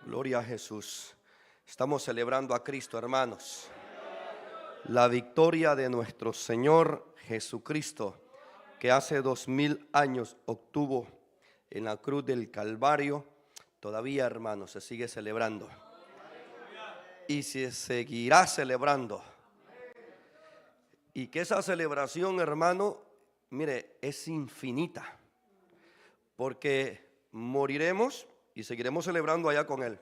Gloria a Jesús. Estamos celebrando a Cristo, hermanos. La victoria de nuestro Señor Jesucristo, que hace 2000 años obtuvo en la cruz del Calvario, todavía, hermanos, se sigue celebrando. Y se seguirá celebrando. Y que esa celebración, hermano, mire, es infinita. Porque moriremos y seguiremos celebrando allá con Él.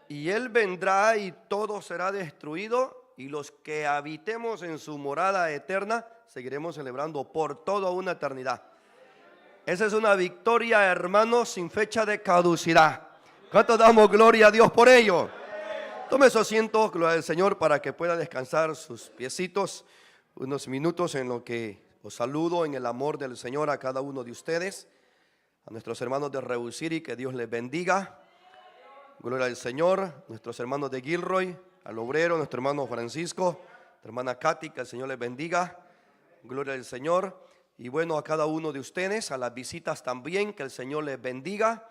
Y Él vendrá y todo será destruido, y los que habitemos en su morada eterna seguiremos celebrando por toda una eternidad. Esa es una victoria, hermanos, sin fecha de caducidad. ¿Cuánto damos gloria a Dios por ello? Tome su asiento, gloria al Señor, para que pueda descansar sus piecitos unos minutos en lo que os saludo en el amor del Señor a cada uno de ustedes. A nuestros hermanos de Reusiri, que Dios les bendiga. Gloria al Señor. Nuestros hermanos de Gilroy, al obrero, nuestro hermano Francisco, nuestra hermana Katy, que el Señor les bendiga. Gloria al Señor. Y bueno, a cada uno de ustedes, a las visitas también, que el Señor les bendiga.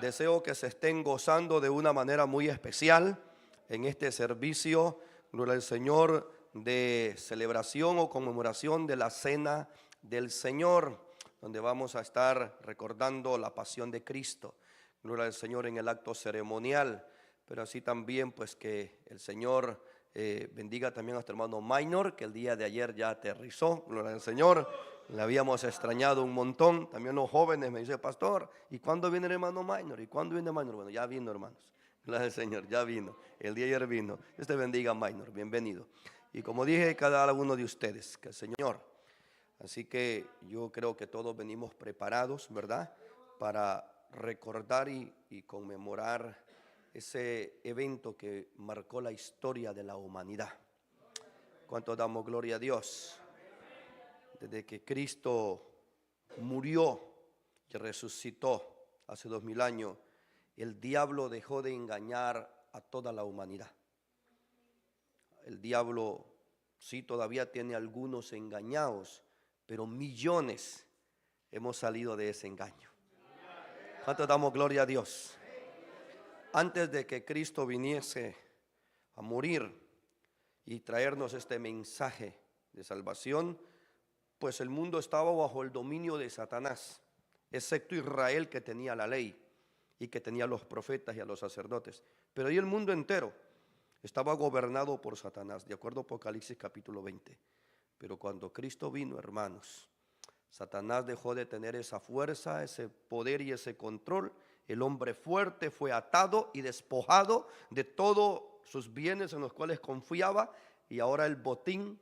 Deseo que se estén gozando de una manera muy especial en este servicio, gloria al Señor, de celebración o conmemoración de la Cena del Señor, donde vamos a estar recordando la pasión de Cristo. Gloria al Señor en el acto ceremonial, pero así también pues que el Señor bendiga también a nuestro hermano Minor, que el día de ayer ya aterrizó. Gloria al Señor, le habíamos extrañado un montón. También los jóvenes me dicen: pastor, ¿y cuándo viene el hermano Minor? ¿Y cuándo viene Minor? Bueno, ya vino, hermanos. Gloria al Señor, ya vino. El día de ayer vino. Dios te bendiga, Minor, bienvenido. Y como dije, cada uno de ustedes, que el Señor. Así que yo creo que todos venimos preparados, ¿verdad?, para recordar y conmemorar ese evento que marcó la historia de la humanidad. ¿Cuánto damos gloria a Dios? Desde que Cristo murió y resucitó hace 2000 años, el diablo dejó de engañar a toda la humanidad. El diablo sí todavía tiene algunos engañados, pero millones hemos salido de ese engaño. ¿Cuánto damos gloria a Dios? Antes de que Cristo viniese a morir y traernos este mensaje de salvación, pues el mundo estaba bajo el dominio de Satanás, excepto Israel, que tenía la ley y que tenía a los profetas y a los sacerdotes. Pero ahí el mundo entero estaba gobernado por Satanás, de acuerdo a Apocalipsis capítulo 20. Pero cuando Cristo vino, hermanos, Satanás dejó de tener esa fuerza, ese poder y ese control. El hombre fuerte fue atado y despojado de todos sus bienes en los cuales confiaba, y ahora el botín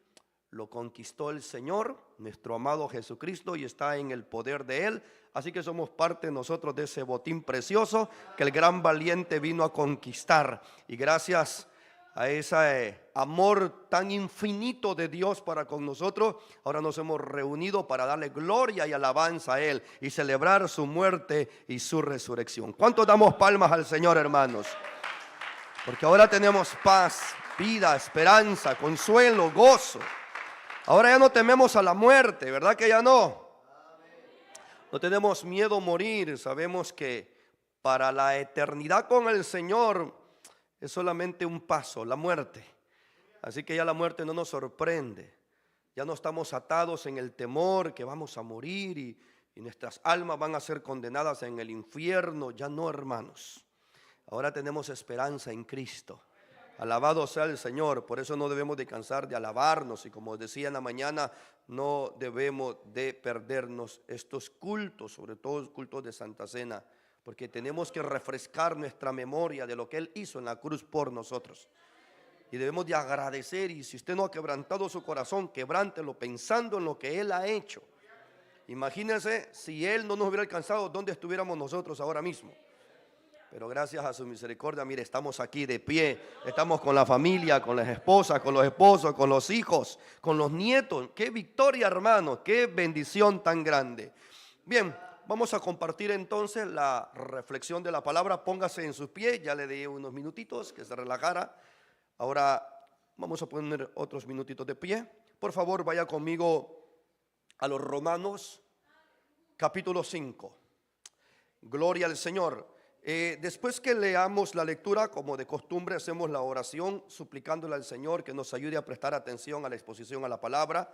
lo conquistó el Señor, nuestro amado Jesucristo, y está en el poder de Él. Así que somos parte nosotros de ese botín precioso que el gran valiente vino a conquistar. Y gracias a ese amor tan infinito de Dios para con nosotros, ahora nos hemos reunido para darle gloria y alabanza a Él y celebrar su muerte y su resurrección. ¿Cuántos damos palmas al Señor, hermanos? Porque ahora tenemos paz, vida, esperanza, consuelo, gozo. Ahora ya no tememos a la muerte, ¿verdad que ya no? No tenemos miedo a morir. Sabemos que para la eternidad con el Señor es solamente un paso, la muerte. Así que ya la muerte no nos sorprende. Ya no estamos atados en el temor que vamos a morir y nuestras almas van a ser condenadas en el infierno. Ya no, hermanos. Ahora tenemos esperanza en Cristo. Alabado sea el Señor. Por eso no debemos de cansar de alabarnos. Y como decía en la mañana, no debemos de perdernos estos cultos, sobre todo los cultos de Santa Cena, porque tenemos que refrescar nuestra memoria de lo que Él hizo en la cruz por nosotros. Y debemos de agradecer, y si usted no ha quebrantado su corazón, quebrántelo pensando en lo que Él ha hecho. Imagínense si Él no nos hubiera alcanzado, ¿dónde estuviéramos nosotros ahora mismo? Pero gracias a su misericordia, mire, estamos aquí de pie, estamos con la familia, con las esposas, con los esposos, con los hijos, con los nietos. ¡Qué victoria, hermano! ¡Qué bendición tan grande! Bien, vamos a compartir entonces la reflexión de la palabra. Póngase en sus pies, ya le di unos minutitos que se relajara. Ahora vamos a poner otros minutitos de pie. Por favor, vaya conmigo a los Romanos capítulo 5. Gloria al Señor. Después que leamos la lectura, como de costumbre, hacemos la oración suplicándole al Señor que nos ayude a prestar atención a la exposición a la palabra,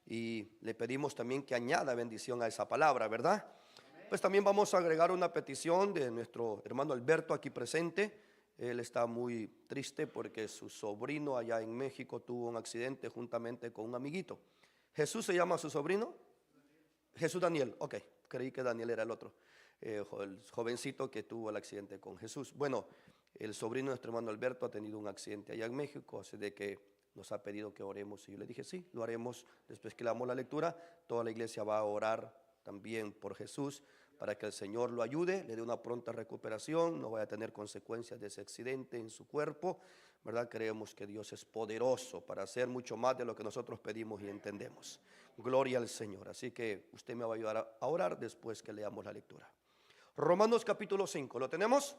y le pedimos también que añada bendición a esa palabra, ¿verdad? Pues también vamos a agregar una petición de nuestro hermano Alberto aquí presente. Él está muy triste porque su sobrino allá en México tuvo un accidente juntamente con un amiguito. ¿Jesús se llama su sobrino? Jesús Daniel, ok, creí que Daniel era el otro. El jovencito que tuvo el accidente con Jesús. Bueno, el sobrino de nuestro hermano Alberto ha tenido un accidente allá en México, así de que nos ha pedido que oremos, y yo le dije sí, lo haremos después que leamos la lectura. Toda la iglesia va a orar también por Jesús, para que el Señor lo ayude, le dé una pronta recuperación, no vaya a tener consecuencias de ese accidente en su cuerpo, ¿verdad? Creemos que Dios es poderoso para hacer mucho más de lo que nosotros pedimos y entendemos. Gloria al Señor. Así que usted me va a ayudar a orar después que leamos la lectura. Romanos capítulo 5, ¿lo tenemos?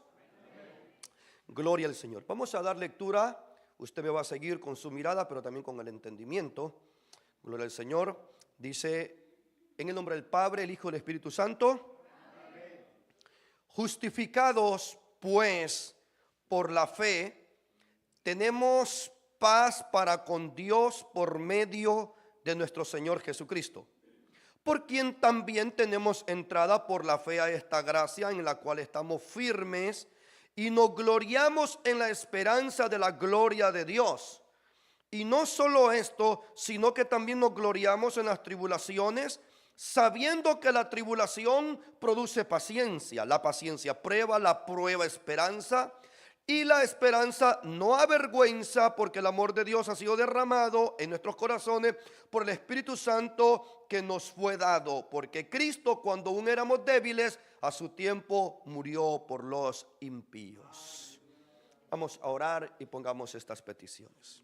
Gloria al Señor. Vamos a dar lectura. Usted me va a seguir con su mirada, pero también con el entendimiento. Gloria al Señor. Dice, en el nombre del Padre, el Hijo y el Espíritu Santo. Justificados pues por la fe, tenemos paz para con Dios por medio de nuestro Señor Jesucristo, por quien también tenemos entrada por la fe a esta gracia en la cual estamos firmes y nos gloriamos en la esperanza de la gloria de Dios. Y no solo esto, sino que también nos gloriamos en las tribulaciones, sabiendo que la tribulación produce paciencia, la paciencia prueba, la prueba esperanza, y la esperanza no avergüenza, porque el amor de Dios ha sido derramado en nuestros corazones por el Espíritu Santo que nos fue dado. Porque Cristo, cuando aún éramos débiles, a su tiempo murió por los impíos. Vamos a orar y pongamos estas peticiones.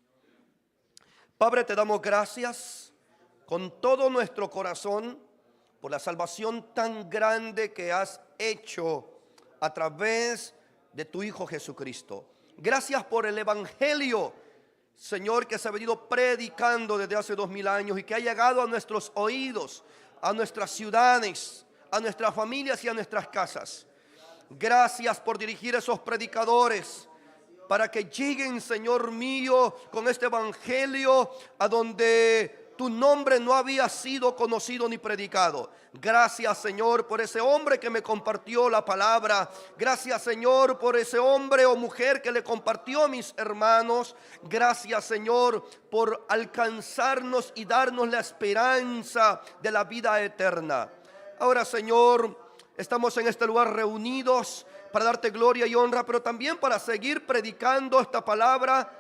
Padre, te damos gracias con todo nuestro corazón por la salvación tan grande que has hecho a través de tu Hijo Jesucristo. Gracias por el Evangelio, Señor, que se ha venido predicando desde hace 2000 años y que ha llegado a nuestros oídos, a nuestras ciudades, a nuestras familias y a nuestras casas. Gracias por dirigir a esos predicadores para que lleguen, Señor mío, con este Evangelio a donde tu nombre no había sido conocido ni predicado. Gracias, Señor, por ese hombre que me compartió la palabra. Gracias, Señor, por ese hombre o mujer que le compartió a mis hermanos. Gracias, Señor, por alcanzarnos y darnos la esperanza de la vida eterna. Ahora, Señor, estamos en este lugar reunidos para darte gloria y honra, pero también para seguir predicando esta palabra,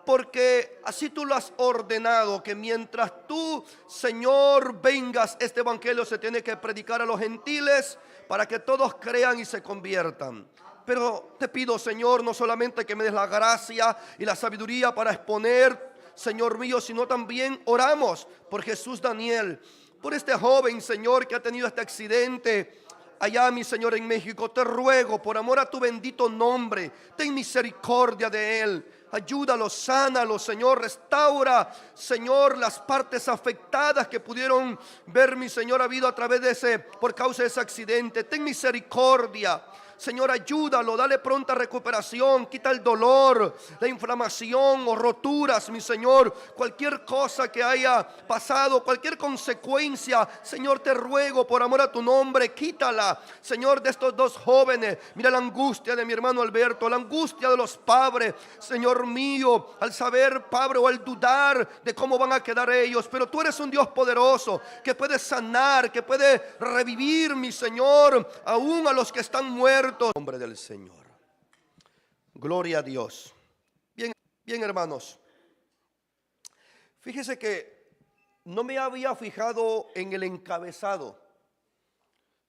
porque así tú lo has ordenado, que mientras tú, Señor, vengas, este evangelio se tiene que predicar a los gentiles para que todos crean y se conviertan. Pero te pido, Señor, no solamente que me des la gracia y la sabiduría para exponer, Señor mío, sino también oramos por Jesús Daniel, por este joven, Señor, que ha tenido este accidente allá, mi Señor, en México. Te ruego, por amor a tu bendito nombre, ten misericordia de él. Ayúdalo, sánalo, Señor, restaura, Señor, las partes afectadas que pudieron ver, mi Señor, habido a través de por causa de ese accidente. Ten misericordia, Señor, ayúdalo, dale pronta recuperación, quita el dolor, la inflamación o roturas, mi Señor, cualquier cosa que haya pasado, cualquier consecuencia, Señor, te ruego por amor a tu nombre, quítala, Señor, de estos dos jóvenes. Mira la angustia de mi hermano Alberto, la angustia de los padres, Señor mío, al saber, Padre, o al dudar de cómo van a quedar ellos, pero tú eres un Dios poderoso que puede sanar, que puede revivir, mi Señor, aún a los que están muertos. En nombre del Señor. Gloria a Dios. Bien, hermanos. Fíjese que no me había fijado en el encabezado,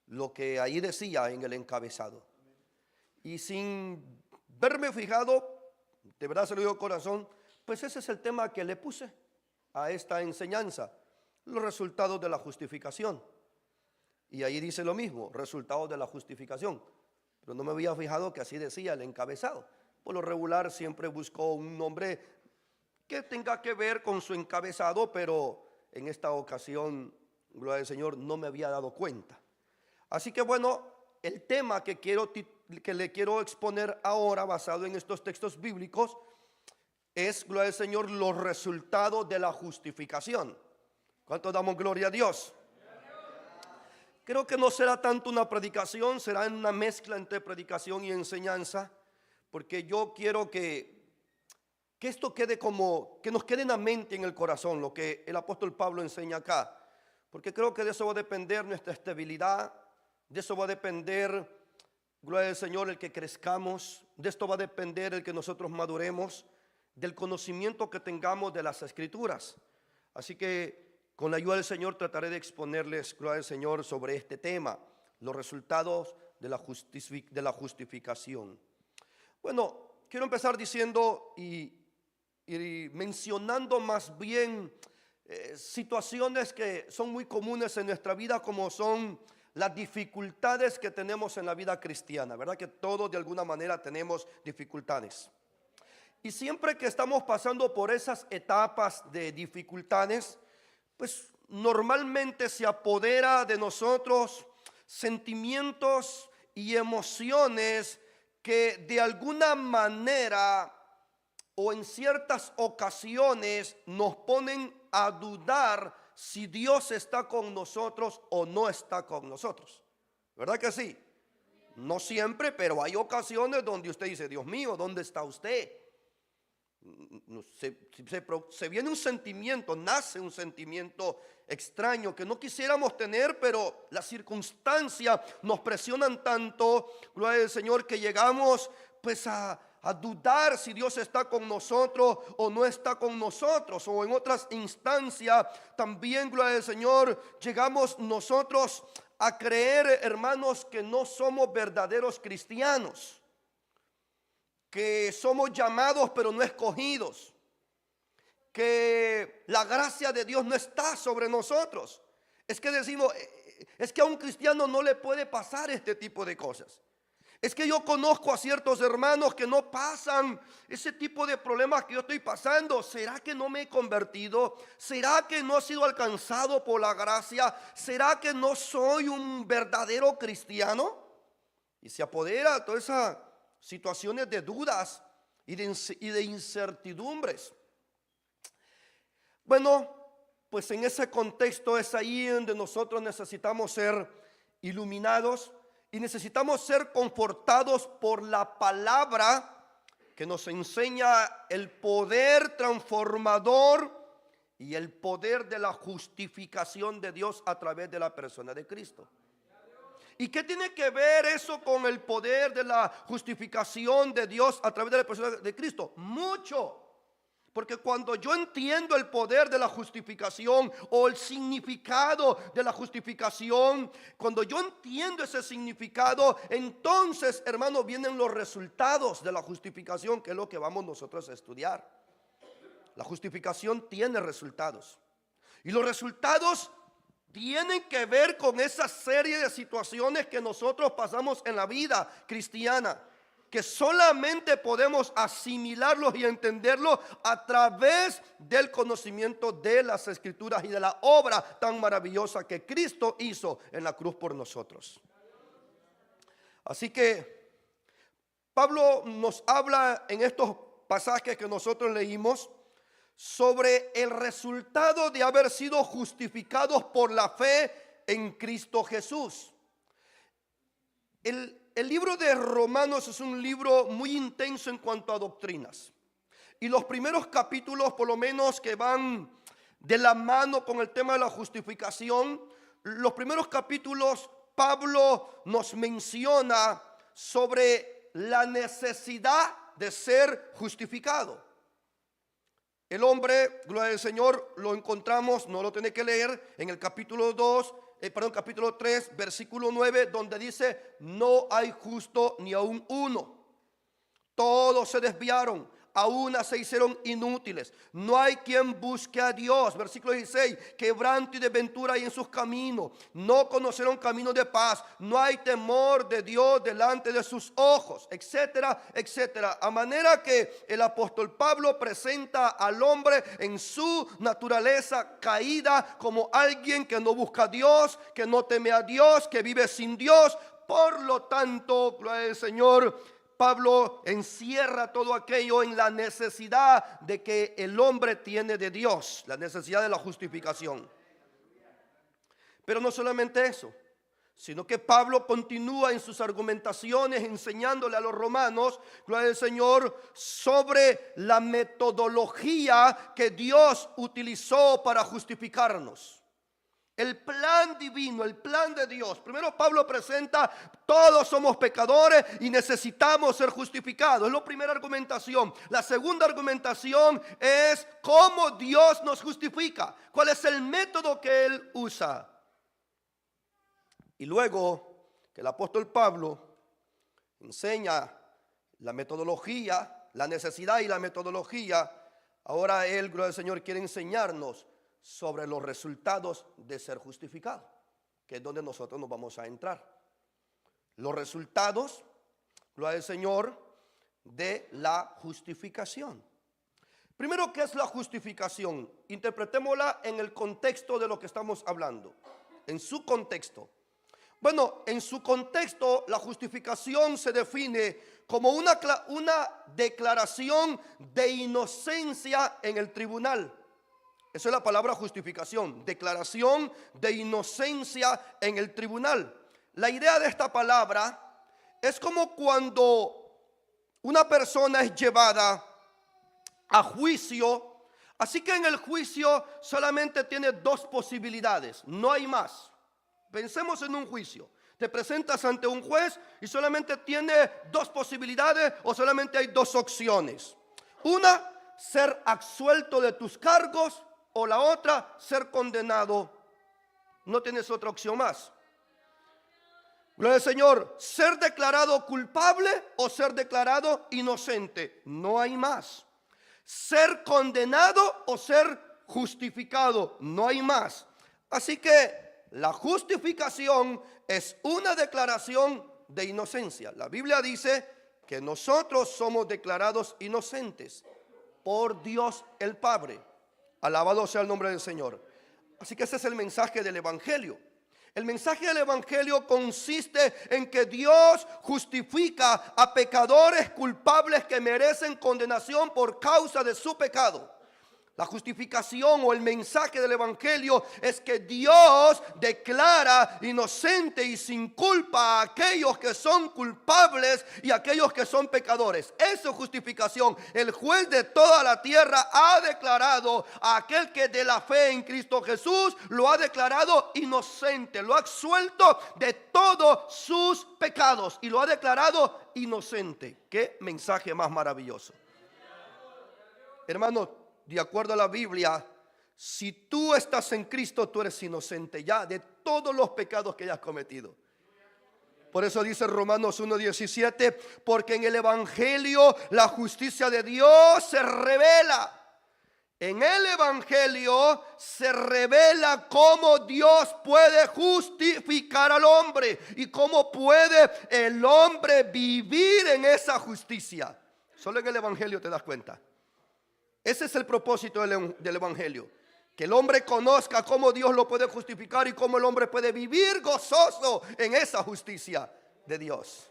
lo que ahí decía en el encabezado. Y sin verme fijado, de verdad se lo digo de corazón, pues ese es el tema que le puse a esta enseñanza: los resultados de la justificación. Y ahí dice lo mismo, resultados de la justificación. Pero no me había fijado que así decía el encabezado. Por lo regular siempre busco un nombre que tenga que ver con su encabezado, pero en esta ocasión, gloria al Señor, no me había dado cuenta. Así que bueno, el tema que le quiero exponer ahora, basado en estos textos bíblicos, es, gloria al Señor, los resultados de la justificación. ¿Cuánto damos gloria a Dios? Creo que no será tanto una predicación, será una mezcla entre predicación y enseñanza, porque yo quiero que esto quede como, que nos quede en la mente, en el corazón, lo que el apóstol Pablo enseña acá, porque creo que de eso va a depender nuestra estabilidad, de eso va a depender, gloria al Señor, el que crezcamos, de esto va a depender el que nosotros maduremos, del conocimiento que tengamos de las Escrituras. Así que con la ayuda del Señor trataré de exponerles, gloria al Señor, sobre este tema, los resultados de la justificación. Bueno, quiero empezar diciendo y mencionando más bien situaciones que son muy comunes en nuestra vida, como son las dificultades que tenemos en la vida cristiana, ¿verdad? Que todos de alguna manera tenemos dificultades. Y siempre que estamos pasando por esas etapas de dificultades, pues normalmente se apodera de nosotros sentimientos y emociones que de alguna manera o en ciertas ocasiones nos ponen a dudar si Dios está con nosotros o no está con nosotros. ¿Verdad que sí? No siempre, pero hay ocasiones donde usted dice: Dios mío, ¿dónde está usted? Se viene un sentimiento, nace un sentimiento extraño que no quisiéramos tener, pero las circunstancias nos presionan tanto, gloria al Señor, que llegamos pues a dudar si Dios está con nosotros o no está con nosotros. O en otras instancias también, gloria al Señor, llegamos nosotros a creer, hermanos, que no somos verdaderos cristianos, que somos llamados pero no escogidos, que la gracia de Dios no está sobre nosotros. Es que decimos, es que a un cristiano no le puede pasar este tipo de cosas. Es que yo conozco a ciertos hermanos que no pasan ese tipo de problemas que yo estoy pasando. ¿Será que no me he convertido? ¿Será que no he sido alcanzado por la gracia? ¿Será que no soy un verdadero cristiano? Y se apodera todas esas situaciones de dudas y de incertidumbres. Bueno, pues en ese contexto es ahí donde nosotros necesitamos ser iluminados y necesitamos ser confortados por la palabra que nos enseña el poder transformador y el poder de la justificación de Dios a través de la persona de Cristo. ¿Y qué tiene que ver eso con el poder de la justificación de Dios a través de la persona de Cristo? Mucho. Porque cuando yo entiendo el poder de la justificación o el significado de la justificación, cuando yo entiendo ese significado, entonces, hermano, vienen los resultados de la justificación, que es lo que vamos nosotros a estudiar. La justificación tiene resultados. Y los resultados tienen que ver con esa serie de situaciones que nosotros pasamos en la vida cristiana, que solamente podemos asimilarlos y entenderlos a través del conocimiento de las Escrituras y de la obra tan maravillosa que Cristo hizo en la cruz por nosotros. Así que Pablo nos habla en estos pasajes que nosotros leímos sobre el resultado de haber sido justificados por la fe en Cristo Jesús. El libro de Romanos es un libro muy intenso en cuanto a doctrinas. Y los primeros capítulos, por lo menos, que van de la mano con el tema de la justificación, los primeros capítulos Pablo nos menciona sobre la necesidad de ser justificado. El hombre, gloria al Señor, lo encontramos, no lo tiene que leer, en el capítulo 3, versículo 9, donde dice: no hay justo ni aun uno. Todos se desviaron, a una se hicieron inútiles. No hay quien busque a Dios. Versículo 16: quebranto y desventura hay en sus caminos. No conocieron camino de paz. No hay temor de Dios delante de sus ojos, etcétera, etcétera. A manera que el apóstol Pablo presenta al hombre en su naturaleza caída como alguien que no busca a Dios, que no teme a Dios, que vive sin Dios. Por lo tanto, gloria al Señor, Pablo encierra todo aquello en la necesidad de que el hombre tiene de Dios, la necesidad de la justificación. Pero no solamente eso, sino que Pablo continúa en sus argumentaciones enseñándole a los romanos, gloria al Señor, sobre la metodología que Dios utilizó para justificarnos. El plan divino, el plan de Dios. Primero Pablo presenta: todos somos pecadores y necesitamos ser justificados. Es la primera argumentación. La segunda argumentación es cómo Dios nos justifica. ¿Cuál es el método que Él usa? Y luego que el apóstol Pablo enseña la metodología, la necesidad y la metodología, ahora él, gloria al Señor, quiere enseñarnos sobre los resultados de ser justificado, que es donde nosotros nos vamos a entrar. Los resultados, gloria al Señor, de la justificación. Primero, ¿qué es la justificación? Interpretémosla en el contexto de lo que estamos hablando, en su contexto. Bueno, en su contexto, la justificación se define como una declaración de inocencia en el tribunal. Esa es la palabra justificación, declaración de inocencia en el tribunal. La idea de esta palabra es como cuando una persona es llevada a juicio, así que en el juicio solamente tiene dos posibilidades, no hay más. Pensemos en un juicio. Te presentas ante un juez y solamente tiene dos posibilidades o solamente hay dos opciones. Una, ser absuelto de tus cargos, o la otra, ser condenado. No tienes otra opción más. Gloria al Señor. Ser declarado culpable o ser declarado inocente. No hay más. Ser condenado o ser justificado. No hay más. Así que la justificación es una declaración de inocencia. La Biblia dice que nosotros somos declarados inocentes por Dios el Padre. Alabado sea el nombre del Señor. Así que ese es el mensaje del Evangelio. El mensaje del Evangelio consiste en que Dios justifica a pecadores culpables que merecen condenación por causa de su pecado. La justificación o el mensaje del Evangelio es que Dios declara inocente y sin culpa a aquellos que son culpables y a aquellos que son pecadores. Eso es justificación. El juez de toda la tierra ha declarado a aquel que de la fe en Cristo Jesús lo ha declarado inocente, lo ha absuelto de todos sus pecados y lo ha declarado inocente. Qué mensaje más maravilloso. Hermanos, de acuerdo a la Biblia, si tú estás en Cristo, tú eres inocente ya de todos los pecados que hayas cometido. Por eso dice Romanos 1:17, porque en el Evangelio la justicia de Dios se revela. En el Evangelio se revela cómo Dios puede justificar al hombre y cómo puede el hombre vivir en esa justicia. Solo en el Evangelio te das cuenta. Ese es el propósito del Evangelio. Que el hombre conozca cómo Dios lo puede justificar y cómo el hombre puede vivir gozoso en esa justicia de Dios.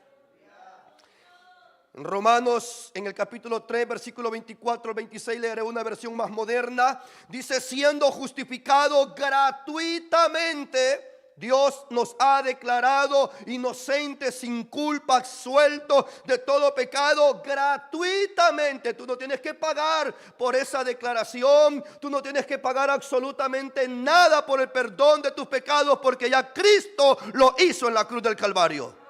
En Romanos, en el capítulo 3, versículo 24 al 26, leeré una versión más moderna. Dice, siendo justificado gratuitamente, Dios nos ha declarado inocentes, sin culpa, absueltos de todo pecado gratuitamente. Tú no tienes que pagar por esa declaración. Tú no tienes que pagar absolutamente nada por el perdón de tus pecados, porque ya Cristo lo hizo en la cruz del Calvario.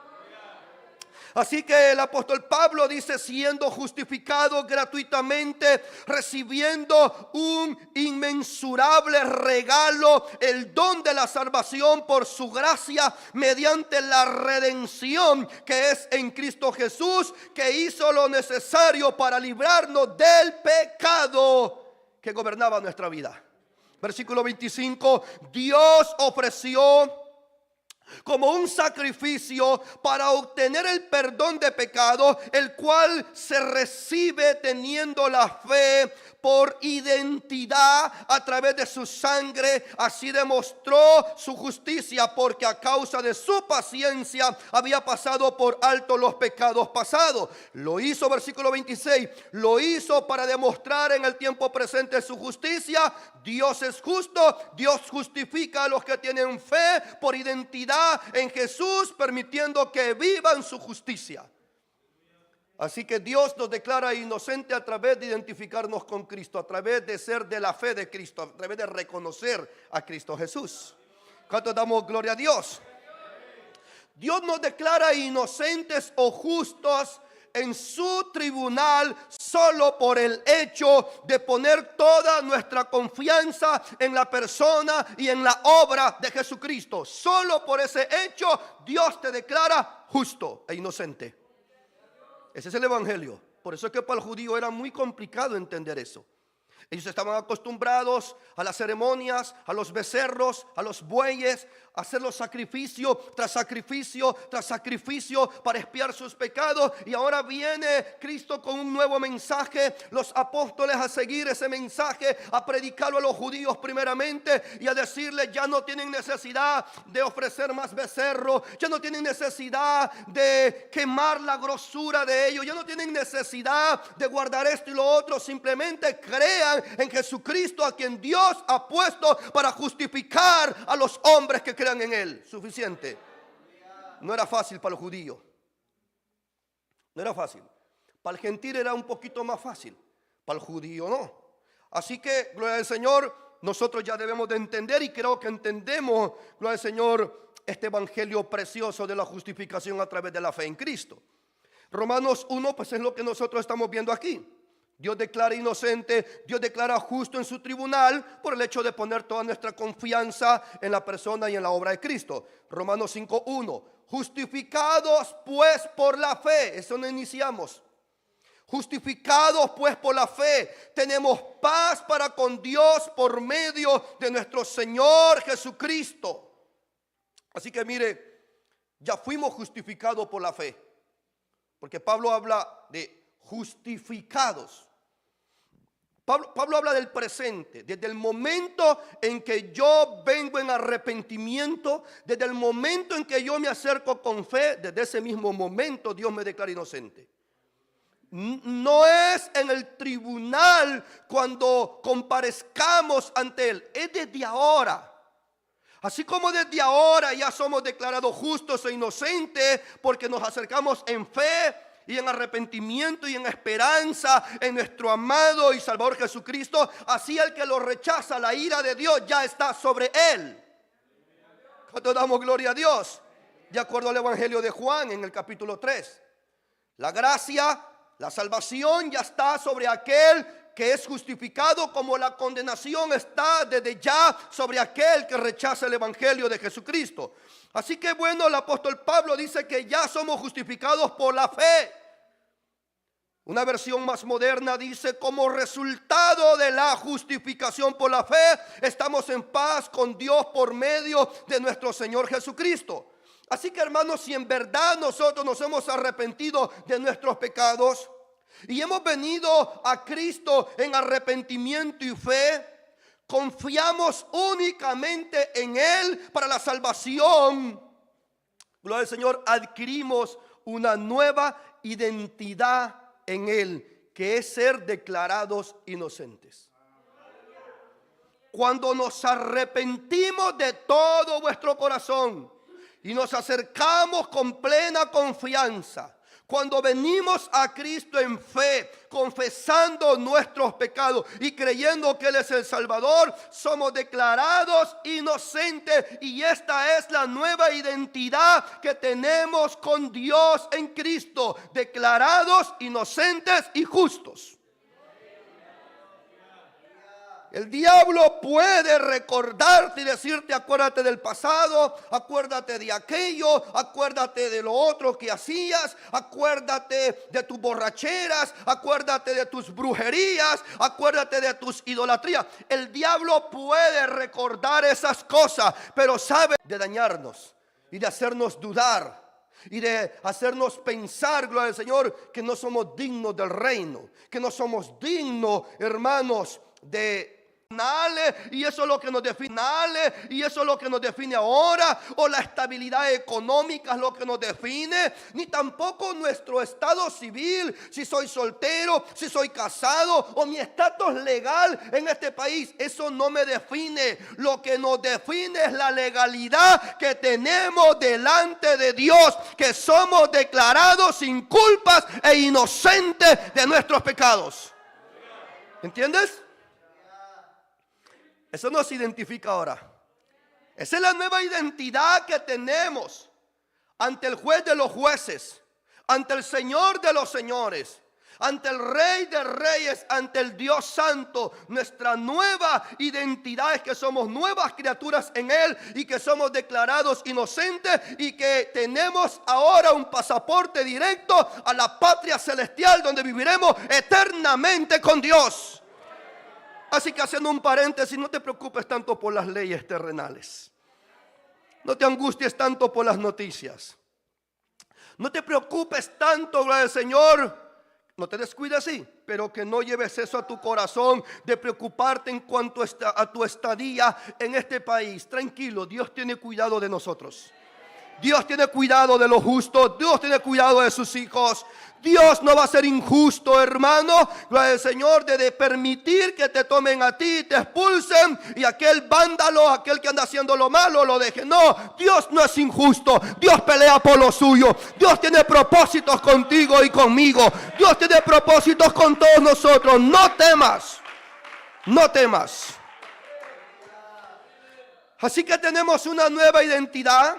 Así que el apóstol Pablo dice, siendo justificado gratuitamente, recibiendo un inmensurable regalo, el don de la salvación por su gracia, mediante la redención que es en Cristo Jesús, que hizo lo necesario para librarnos del pecado que gobernaba nuestra vida. Versículo 25, Dios ofreció como un sacrificio para obtener el perdón de pecados, el cual se recibe teniendo la fe por identidad a través de su sangre. Así demostró su justicia, porque a causa de su paciencia había pasado por alto los pecados pasados. Lo hizo, versículo 26, lo hizo para demostrar en el tiempo presente su justicia. Dios es justo, Dios justifica a los que tienen fe por identidad en Jesús, permitiendo que vivan su justicia. Así que Dios nos declara inocente a través de identificarnos con Cristo, a través de ser de la fe de Cristo, a través de reconocer a Cristo Jesús. ¿Cuánto damos gloria a Dios? Dios nos declara inocentes o justos en su tribunal solo por el hecho de poner toda nuestra confianza en la persona y en la obra de Jesucristo. Solo por ese hecho Dios te declara justo e inocente. Ese es el evangelio. Por eso es que para el judío era muy complicado entender eso. Ellos estaban acostumbrados a las ceremonias, a los becerros, a los bueyes, a hacer los sacrificio tras sacrificio tras sacrificio para expiar sus pecados. Y ahora viene Cristo con un nuevo mensaje, los apóstoles a seguir ese mensaje, a predicarlo a los judíos primeramente y a decirles: ya no tienen necesidad de ofrecer más becerros, ya no tienen necesidad de quemar la grosura de ellos, ya no tienen necesidad de guardar esto y lo otro. Simplemente crean en Jesucristo, a quien Dios ha puesto para justificar a los hombres que crean en Él. Suficiente. No era fácil para los judíos. No era fácil. Para el gentil era un poquito más fácil. Para el judío no. Así que, gloria al Señor, nosotros ya debemos de entender, y creo que entendemos, gloria al Señor, este evangelio precioso de la justificación a través de la fe en Cristo. Romanos 1, pues es lo que nosotros estamos viendo aquí. Dios declara inocente, Dios declara justo en su tribunal por el hecho de poner toda nuestra confianza en la persona y en la obra de Cristo. Romanos 5:1. Justificados pues por la fe. Eso no iniciamos. Justificados pues por la fe, tenemos paz para con Dios por medio de nuestro Señor Jesucristo. Así que mire, ya fuimos justificados por la fe, porque Pablo habla de justificados. Pablo habla del presente, desde el momento en que yo vengo en arrepentimiento, desde el momento en que yo me acerco con fe, desde ese mismo momento Dios me declara inocente. No es en el tribunal cuando comparezcamos ante Él, es desde ahora. Así como desde ahora ya somos declarados justos e inocentes porque nos acercamos en fe y en arrepentimiento y en esperanza en nuestro amado y Salvador Jesucristo, así el que lo rechaza, la ira de Dios ya está sobre él. ¿Cuánto damos gloria a Dios? De acuerdo al Evangelio de Juan en el capítulo 3. La gracia, la salvación ya está sobre aquel que es justificado, como la condenación está desde ya sobre aquel que rechaza el Evangelio de Jesucristo. Así que bueno, el apóstol Pablo dice que ya somos justificados por la fe. Una versión más moderna dice: como resultado de la justificación por la fe, estamos en paz con Dios por medio de nuestro Señor Jesucristo. Así que hermanos, si en verdad nosotros nos hemos arrepentido de nuestros pecados y hemos venido a Cristo en arrepentimiento y fe, confiamos únicamente en Él para la salvación. Gloria al Señor, adquirimos una nueva identidad en Él, que es ser declarados inocentes. Cuando nos arrepentimos de todo vuestro corazón y nos acercamos con plena confianza, cuando venimos a Cristo en fe, confesando nuestros pecados y creyendo que Él es el Salvador, somos declarados inocentes. Y esta es la nueva identidad que tenemos con Dios en Cristo: declarados inocentes y justos. El diablo puede recordarte y decirte: acuérdate del pasado, acuérdate de aquello, acuérdate de lo otro que hacías, acuérdate de tus borracheras, acuérdate de tus brujerías, acuérdate de tus idolatrías. El diablo puede recordar esas cosas, pero sabe de dañarnos y de hacernos dudar y de hacernos pensar, gloria al Señor, que no somos dignos del reino, que no somos dignos, hermanos, de y eso es lo que nos define, y eso es lo que nos define ahora, o la estabilidad económica es lo que nos define, ni tampoco nuestro estado civil, si soy soltero, si soy casado, o mi estatus legal en este país. Eso no me define. Lo que nos define es la legalidad que tenemos delante de Dios, que somos declarados sin culpas e inocentes de nuestros pecados. ¿Entiendes? Eso nos identifica ahora. Esa es la nueva identidad que tenemos ante el juez de los jueces, ante el Señor de los señores, ante el Rey de reyes, ante el Dios santo. Nuestra nueva identidad es que somos nuevas criaturas en Él y que somos declarados inocentes y que tenemos ahora un pasaporte directo a la patria celestial donde viviremos eternamente con Dios. Así que, haciendo un paréntesis, no te preocupes tanto por las leyes terrenales. No te angusties tanto por las noticias. No te preocupes tanto, gloria al Señor. No te descuides, sí, pero que no lleves eso a tu corazón de preocuparte en cuanto a tu estadía en este país. Tranquilo, Dios tiene cuidado de nosotros. Dios tiene cuidado de los justos. Dios tiene cuidado de sus hijos. Dios no va a ser injusto, hermano, gloria al Señor, de permitir que te tomen a ti y te expulsen, y aquel vándalo, aquel que anda haciendo lo malo, lo deje. No, Dios no es injusto. Dios pelea por lo suyo. Dios tiene propósitos contigo y conmigo. Dios tiene propósitos con todos nosotros. No temas. No temas. Así que tenemos una nueva identidad.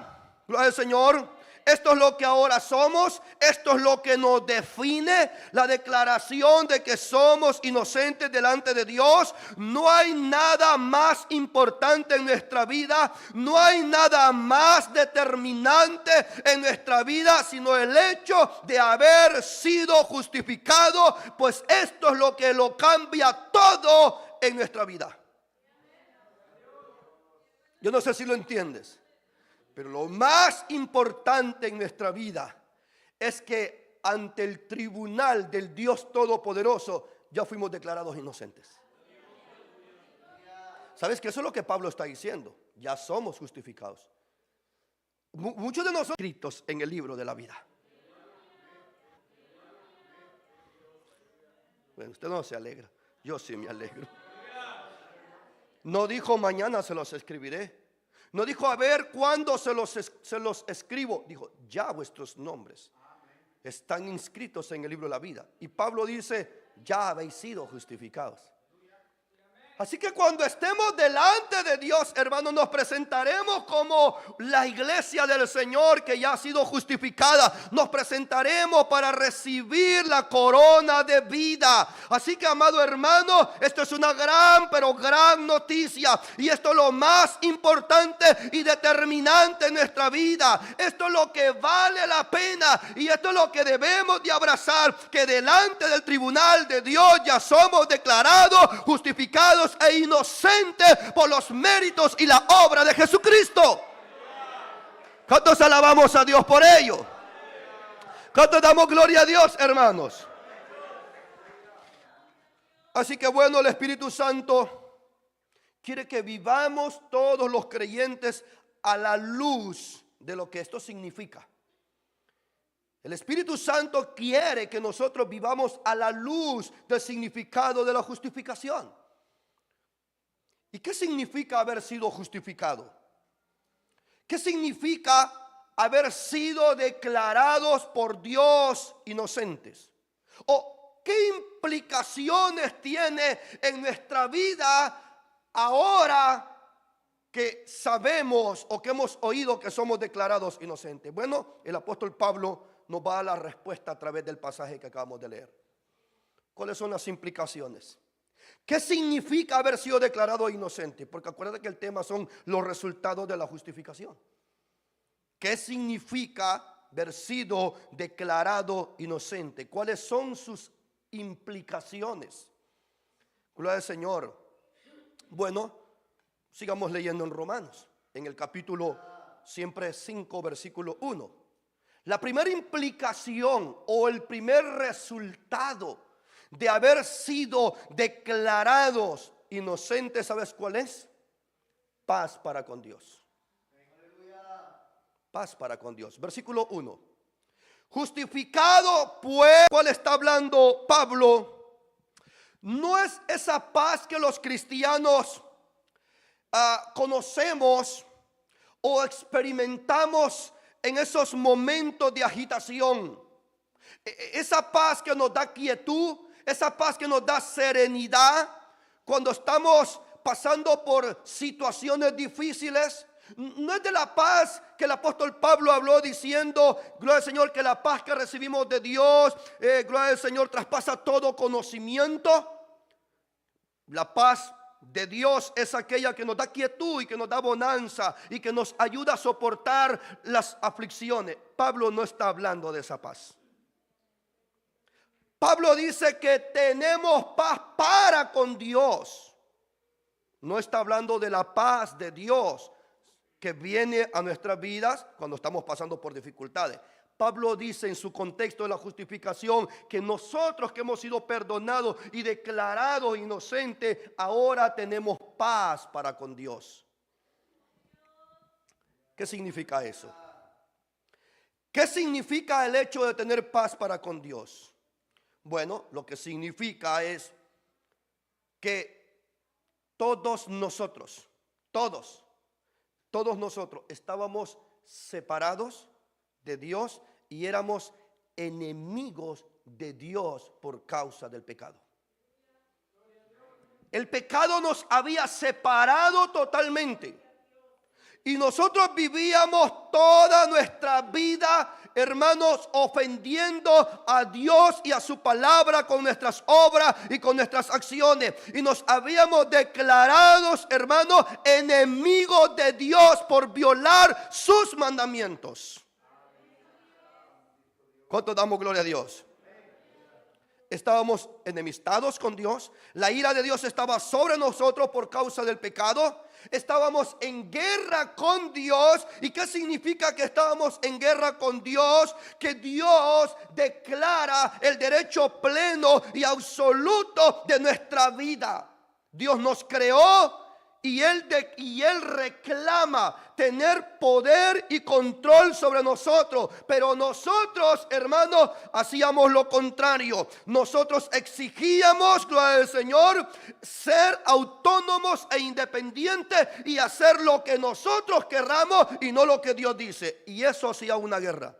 Gloria al Señor. Esto es lo que ahora somos. Esto es lo que nos define. La declaración de que somos inocentes delante de Dios. No hay nada más importante en nuestra vida. No hay nada más determinante en nuestra vida, sino el hecho de haber sido justificado. Pues esto es lo que lo cambia todo en nuestra vida. Yo no sé si lo entiendes. Pero lo más importante en nuestra vida es que ante el tribunal del Dios Todopoderoso ya fuimos declarados inocentes. ¿Sabes que eso es lo que Pablo está diciendo? Ya somos justificados. Muchos de nosotros escritos en el libro de la vida. Bueno, usted no se alegra. Yo sí me alegro. No dijo mañana se los escribiré. No dijo a ver cuándo se los escribo. Dijo ya vuestros nombres están inscritos en el libro de la vida. Y Pablo dice ya habéis sido justificados. Así que cuando estemos delante de Dios, hermanos, nos presentaremos como la iglesia del Señor que ya ha sido justificada. Nos presentaremos para recibir la corona de vida. Así que, amado hermano, esto es una gran, pero gran noticia. Y esto es lo más importante y determinante en nuestra vida. Esto es lo que vale la pena. Y esto es lo que debemos de abrazar. Que delante del tribunal de Dios ya somos declarados justificados e inocentes por los méritos y la obra de Jesucristo. ¿Cuántos alabamos a Dios por ello? ¿Cuántos damos gloria a Dios, hermanos? Así que bueno, el Espíritu Santo quiere que vivamos todos los creyentes a la luz de lo que esto significa. El Espíritu Santo quiere que nosotros vivamos a la luz del significado de la justificación. ¿Y qué significa haber sido justificado? ¿Qué significa haber sido declarados por Dios inocentes? ¿O qué implicaciones tiene en nuestra vida ahora que sabemos o que hemos oído que somos declarados inocentes? Bueno, el apóstol Pablo nos va a dar la respuesta a través del pasaje que acabamos de leer. ¿Cuáles son las implicaciones? ¿Qué significa haber sido declarado inocente? Porque acuérdate que el tema son los resultados de la justificación. ¿Qué significa haber sido declarado inocente? ¿Cuáles son sus implicaciones? Gloria al Señor. Bueno, sigamos leyendo en Romanos, en el capítulo siempre 5, versículo 1. La primera implicación o el primer resultado de haber sido declarados inocentes, ¿sabes cuál es? Paz para con Dios. Paz para con Dios. Versículo 1. Justificado pues, ¿cuál está hablando Pablo? No es esa paz que los cristianos conocemos o experimentamos en esos momentos de agitación. Esa paz que nos da quietud, esa paz que nos da serenidad cuando estamos pasando por situaciones difíciles. No es de la paz que el apóstol Pablo habló diciendo, gloria al Señor, que la paz que recibimos de Dios, gloria al Señor, traspasa todo conocimiento. La paz de Dios es aquella que nos da quietud y que nos da bonanza y que nos ayuda a soportar las aflicciones. Pablo no está hablando de esa paz. Pablo dice que tenemos paz para con Dios. No está hablando de la paz de Dios que viene a nuestras vidas cuando estamos pasando por dificultades. Pablo dice en su contexto de la justificación que nosotros que hemos sido perdonados y declarados inocentes, ahora tenemos paz para con Dios. ¿Qué significa eso? ¿Qué significa el hecho de tener paz para con Dios? Bueno, lo que significa es que todos nosotros estábamos separados de Dios y éramos enemigos de Dios por causa del pecado. El pecado nos había separado totalmente y nosotros vivíamos toda nuestra vida, hermanos, ofendiendo a Dios y a su palabra con nuestras obras y con nuestras acciones. Y nos habíamos declarado, hermanos, enemigos de Dios por violar sus mandamientos. ¿Cuánto damos gloria a Dios? Estábamos enemistados con Dios. La ira de Dios estaba sobre nosotros por causa del pecado. Estábamos en guerra con Dios. ¿Y qué significa que estábamos en guerra con Dios? Que Dios declara el derecho pleno y absoluto de nuestra vida. Dios nos creó y Él reclama tener poder y control sobre nosotros. Pero nosotros, hermanos, hacíamos lo contrario. Nosotros exigíamos, gloria al Señor, ser autónomos e independientes y hacer lo que nosotros querramos y no lo que Dios dice. Y eso hacía una guerra.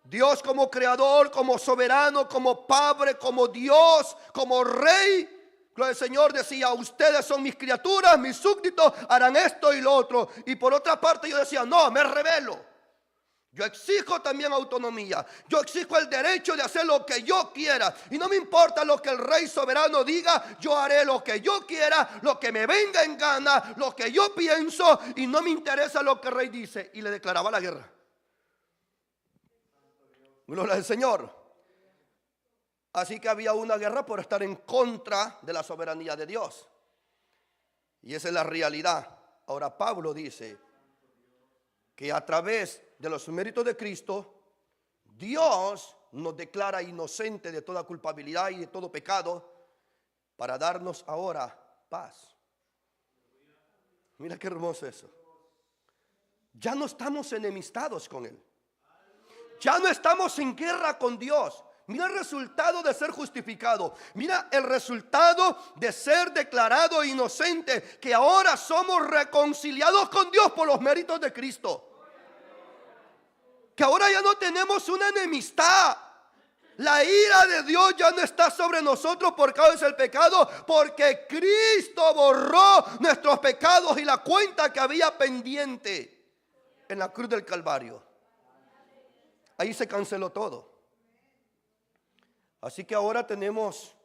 Dios como creador, como soberano, como padre, como Dios, como rey, gloria al Señor, decía: ustedes son mis criaturas, mis súbditos, harán esto y lo otro. Y por otra parte yo decía: no, me rebelo. Yo exijo también autonomía. Yo exijo el derecho de hacer lo que yo quiera. Y no me importa lo que el rey soberano diga. Yo haré lo que yo quiera, lo que me venga en gana, lo que yo pienso. Y no me interesa lo que el rey dice. Y le declaraba la guerra. Gloria al Señor. Así que había una guerra por estar en contra de la soberanía de Dios. Y esa es la realidad. Ahora Pablo dice que a través de los méritos de Cristo, Dios nos declara inocente de toda culpabilidad y de todo pecado para darnos ahora paz. Mira qué hermoso eso. Ya no estamos enemistados con Él. Ya no estamos en guerra con Dios. Mira el resultado de ser justificado. Mira el resultado de ser declarado inocente. Que ahora somos reconciliados con Dios por los méritos de Cristo. Que ahora ya no tenemos una enemistad. La ira de Dios ya no está sobre nosotros por causa del pecado, porque Cristo borró nuestros pecados y la cuenta que había pendiente en la cruz del Calvario. Ahí se canceló todo. Así que ahora tenemos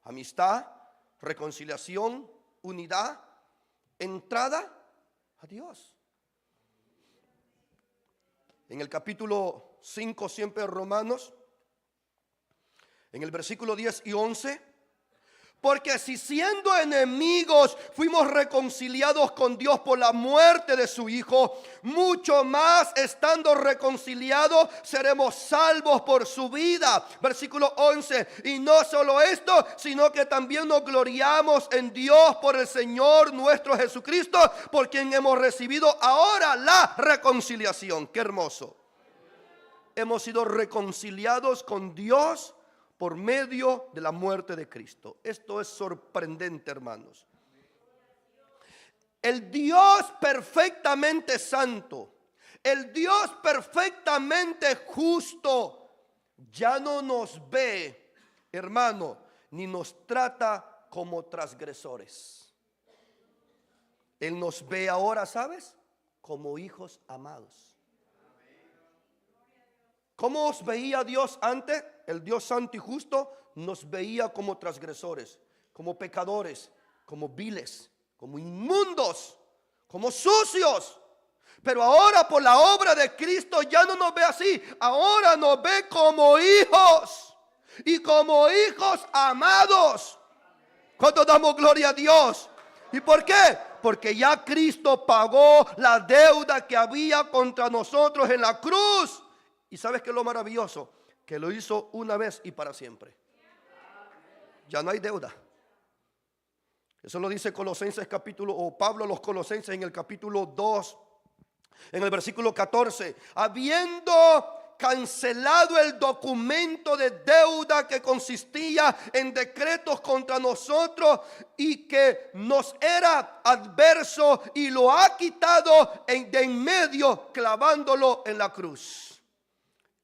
amistad, reconciliación, unidad, entrada a Dios. En el capítulo 5 siempre de Romanos, en el versículo 10 y 11, Porque si siendo enemigos fuimos reconciliados con Dios por la muerte de su Hijo, mucho más estando reconciliados seremos salvos por su vida. Versículo 11. Y no solo esto, sino que también nos gloriamos en Dios por el Señor nuestro Jesucristo, por quien hemos recibido ahora la reconciliación. Qué hermoso. Hemos sido reconciliados con Dios por medio de la muerte de Cristo. Esto es sorprendente, hermanos. El Dios perfectamente santo, el Dios perfectamente justo, ya no nos ve, hermano, ni nos trata como transgresores. Él nos ve ahora, ¿sabes? Como hijos amados. ¿Cómo os veía Dios antes? El Dios santo y justo nos veía como transgresores, como pecadores, como viles, como inmundos, como sucios. Pero ahora por la obra de Cristo ya no nos ve así. Ahora nos ve como hijos y como hijos amados. ¿Cuánto damos gloria a Dios? ¿Y por qué? Porque ya Cristo pagó la deuda que había contra nosotros en la cruz. ¿Y sabes qué es lo maravilloso? Que lo hizo una vez y para siempre. Ya no hay deuda. Eso lo dice Colosenses capítulo, o Pablo a los Colosenses en el capítulo 2, en el versículo 14. Habiendo cancelado el documento de deuda que consistía en decretos contra nosotros y que nos era adverso, y lo ha quitado de en medio, clavándolo en la cruz.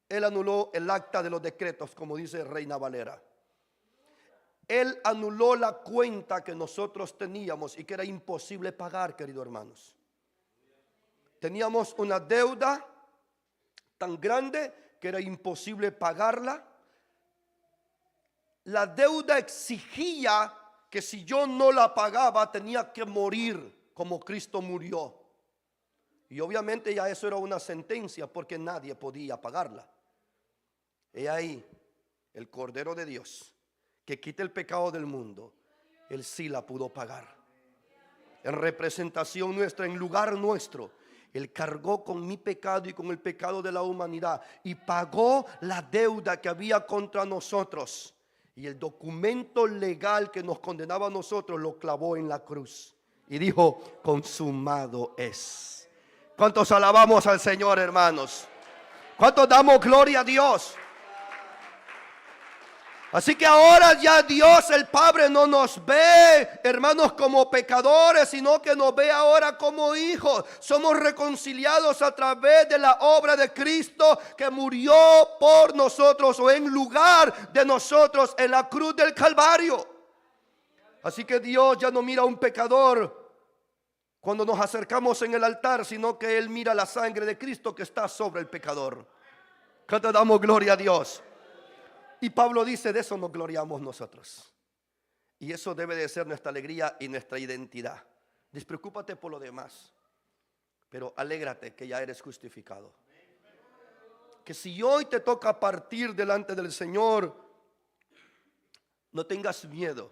Él anuló el acta de los decretos, como dice Reina Valera. Él anuló la cuenta que nosotros teníamos y que era imposible pagar, queridos hermanos. Teníamos una deuda tan grande que era imposible pagarla. La deuda exigía que si yo no la pagaba tenía que morir como Cristo murió. Y obviamente ya eso era una sentencia porque nadie podía pagarla. He ahí el Cordero de Dios que quita el pecado del mundo. Él sí la pudo pagar. En representación nuestra, en lugar nuestro, Él cargó con mi pecado y con el pecado de la humanidad y pagó la deuda que había contra nosotros. Y el documento legal que nos condenaba a nosotros lo clavó en la cruz y dijo: consumado es. ¿Cuántos alabamos al Señor, hermanos? ¿Cuántos damos gloria a Dios? Así que ahora ya Dios el Padre no nos ve, hermanos, como pecadores, sino que nos ve ahora como hijos. Somos reconciliados a través de la obra de Cristo, que murió por nosotros o en lugar de nosotros en la cruz del Calvario. Así que Dios ya no mira a un pecador cuando nos acercamos en el altar, sino que Él mira la sangre de Cristo que está sobre el pecador. Que te damos gloria a Dios. Y Pablo dice: de eso nos gloriamos nosotros. Y eso debe de ser nuestra alegría y nuestra identidad. Despreocúpate por lo demás, pero alégrate que ya eres justificado. Que si hoy te toca partir delante del Señor, no tengas miedo,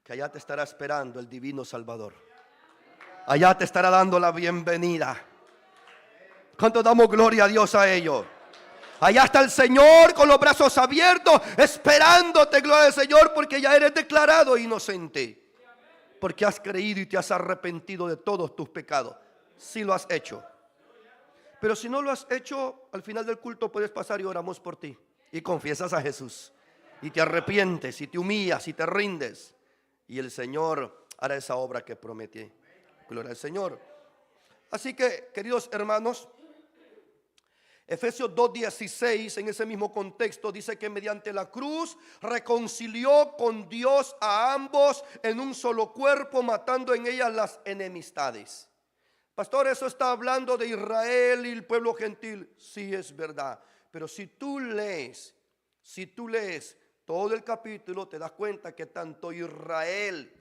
que allá te estará esperando el divino Salvador. Allá te estará dando la bienvenida. ¿Cuánto damos gloria a Dios a ello? Allá está el Señor con los brazos abiertos, esperándote, gloria al Señor, porque ya eres declarado inocente. Porque has creído y te has arrepentido de todos tus pecados. Si lo has hecho. Pero si no lo has hecho, al final del culto puedes pasar y oramos por ti. Y confiesas a Jesús. Y te arrepientes, y te humillas, y te rindes. Y el Señor hará esa obra que prometió. Gloria al Señor. Así que, queridos hermanos, Efesios 2:16, en ese mismo contexto, dice que mediante la cruz reconcilió con Dios a ambos en un solo cuerpo, matando en ellas las enemistades. Pastor, eso está hablando de Israel y el pueblo gentil. Sí, es verdad. Pero si tú lees todo el capítulo, te das cuenta que tanto Israel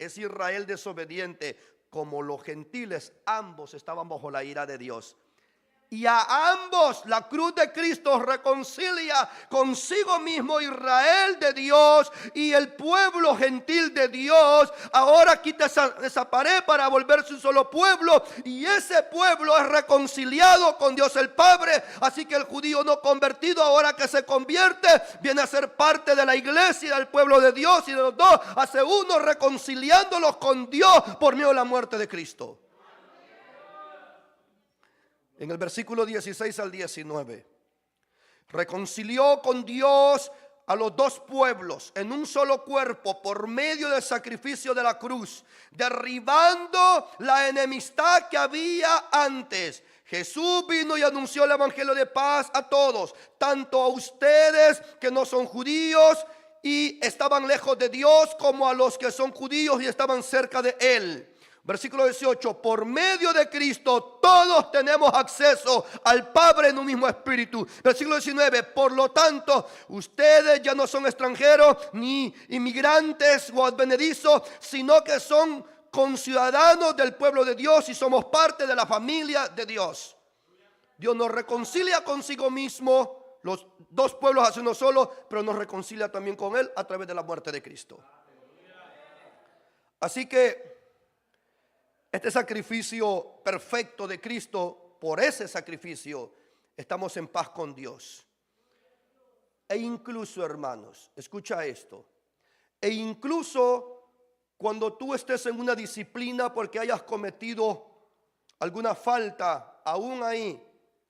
desobediente, como los gentiles, ambos estaban bajo la ira de Dios. Y a ambos la cruz de Cristo reconcilia consigo mismo Israel de Dios y el pueblo gentil de Dios. Ahora quita esa pared para volverse un solo pueblo, y ese pueblo es reconciliado con Dios el Padre. Así que el judío no convertido, ahora que se convierte, viene a ser parte de la iglesia, del pueblo de Dios, y de los dos hace uno, reconciliándolos con Dios por medio de la muerte de Cristo. En el versículo 16 al 19, reconcilió con Dios a los dos pueblos en un solo cuerpo por medio del sacrificio de la cruz, derribando la enemistad que había antes. Jesús vino y anunció el evangelio de paz a todos, tanto a ustedes que no son judíos y estaban lejos de Dios, como a los que son judíos y estaban cerca de Él. Versículo 18, por medio de Cristo todos tenemos acceso al Padre en un mismo espíritu. Versículo 19, por lo tanto, ustedes ya no son extranjeros ni inmigrantes o advenedizos, sino que son conciudadanos del pueblo de Dios y somos parte de la familia de Dios. Dios nos reconcilia consigo mismo, los dos pueblos hacen uno solo, pero nos reconcilia también con Él a través de la muerte de Cristo. Así que este sacrificio perfecto de Cristo, por ese sacrificio estamos en paz con Dios. E incluso, hermanos, escucha esto, e incluso cuando tú estés en una disciplina porque hayas cometido alguna falta, aún ahí,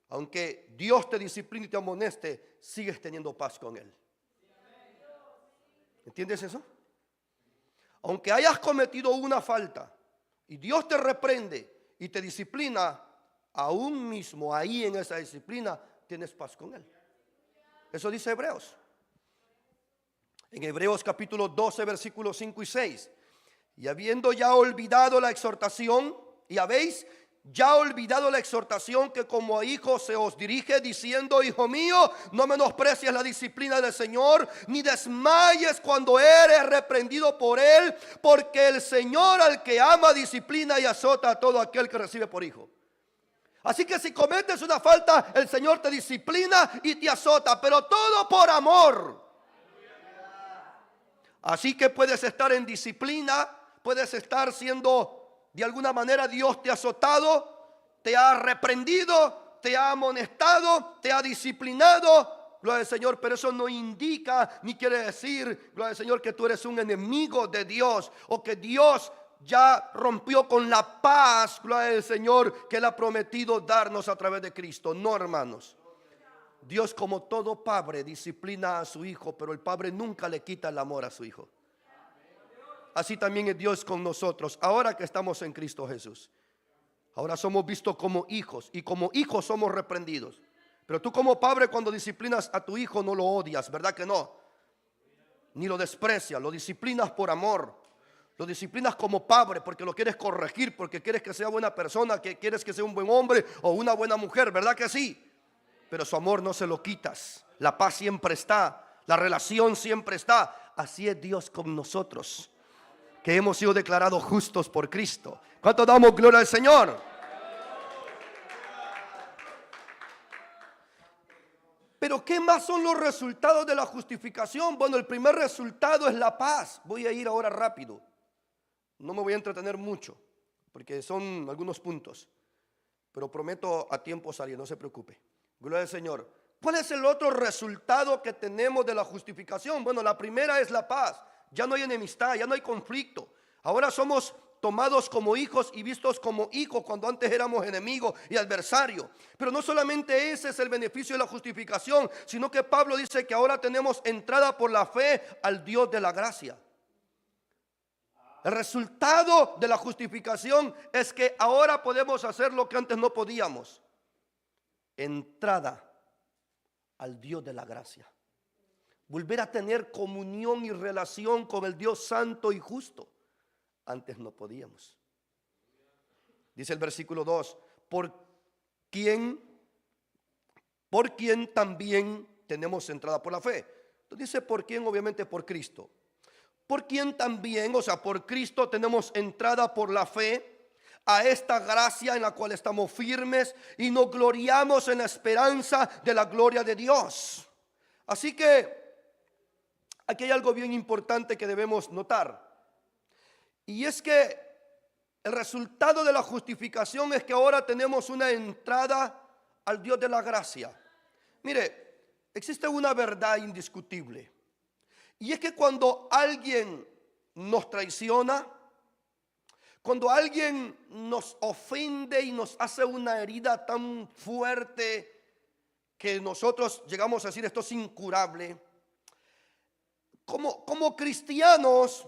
aunque Dios te discipline y te amoneste, sigues teniendo paz con Él. ¿Entiendes eso? Aunque hayas cometido una falta y Dios te reprende y te disciplina, aún mismo ahí en esa disciplina tienes paz con Él. Eso dice Hebreos. En Hebreos capítulo 12, versículos 5 y 6. Y habiendo ya olvidado la exhortación, y habéis ya olvidado la exhortación que como a hijos se os dirige, diciendo: hijo mío, no menosprecies la disciplina del Señor, ni desmayes cuando eres reprendido por Él, porque el Señor al que ama disciplina y azota a todo aquel que recibe por hijo. Así que si cometes una falta, el Señor te disciplina y te azota, pero todo por amor. Así que puedes estar en disciplina, puedes estar siendo, de alguna manera Dios te ha azotado, te ha reprendido, te ha amonestado, te ha disciplinado, gloria al Señor, pero eso no indica ni quiere decir, gloria al Señor, que tú eres un enemigo de Dios o que Dios ya rompió con la paz, gloria al Señor, que Él ha prometido darnos a través de Cristo. No, hermanos. Dios, como todo padre, disciplina a su hijo, pero el padre nunca le quita el amor a su hijo. Así también es Dios con nosotros, ahora que estamos en Cristo Jesús. Ahora somos vistos como hijos, y como hijos somos reprendidos. Pero tú como padre, cuando disciplinas a tu hijo, no lo odias, ¿verdad que no? Ni lo desprecias, lo disciplinas por amor. Lo disciplinas como padre porque lo quieres corregir, porque quieres que sea buena persona, que quieres que sea un buen hombre o una buena mujer, ¿verdad que sí? Pero su amor no se lo quitas. La paz siempre está, la relación siempre está. Así es Dios con nosotros, que hemos sido declarados justos por Cristo. ¿Cuánto damos gloria al Señor? Pero ¿qué más son los resultados de la justificación? Bueno, el primer resultado es la paz. Voy a ir ahora rápido. No me voy a entretener mucho, porque son algunos puntos. Pero prometo a tiempo salir, no se preocupe. Gloria al Señor. ¿Cuál es el otro resultado que tenemos de la justificación? Bueno, la primera es la paz. Ya no hay enemistad, ya no hay conflicto. Ahora somos tomados como hijos y vistos como hijos cuando antes éramos enemigos y adversarios. Pero no solamente ese es el beneficio de la justificación, sino que Pablo dice que ahora tenemos entrada por la fe al Dios de la gracia. El resultado de la justificación es que ahora podemos hacer lo que antes no podíamos. Entrada al Dios de la gracia. Volver a tener comunión y relación con el Dios santo y justo. Antes no podíamos. Dice el versículo 2, por quien también tenemos entrada por la fe. Entonces dice por quién, obviamente por Cristo. Por quien también, o sea, por Cristo tenemos entrada por la fe a esta gracia en la cual estamos firmes y nos gloriamos en la esperanza de la gloria de Dios. Así que aquí hay algo bien importante que debemos notar. Y es que el resultado de la justificación es que ahora tenemos una entrada al Dios de la gracia. Mire, existe una verdad indiscutible. Y es que cuando alguien nos traiciona, cuando alguien nos ofende y nos hace una herida tan fuerte que nosotros llegamos a decir esto es incurable, como cristianos,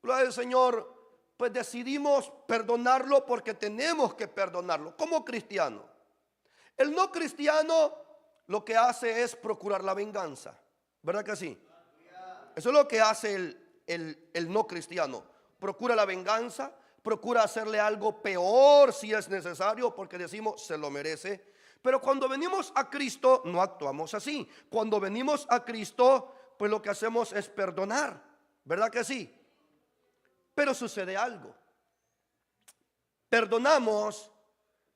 gloria al Señor, pues decidimos perdonarlo porque tenemos que perdonarlo como cristiano. El no cristiano lo que hace es procurar la venganza, ¿verdad que sí? Eso es lo que hace el no cristiano. Procura la venganza, procura hacerle algo peor si es necesario, porque decimos se lo merece. Pero cuando venimos a Cristo no actuamos así. Cuando venimos a Cristo, pues lo que hacemos es perdonar, ¿verdad que sí? Pero sucede algo. Perdonamos,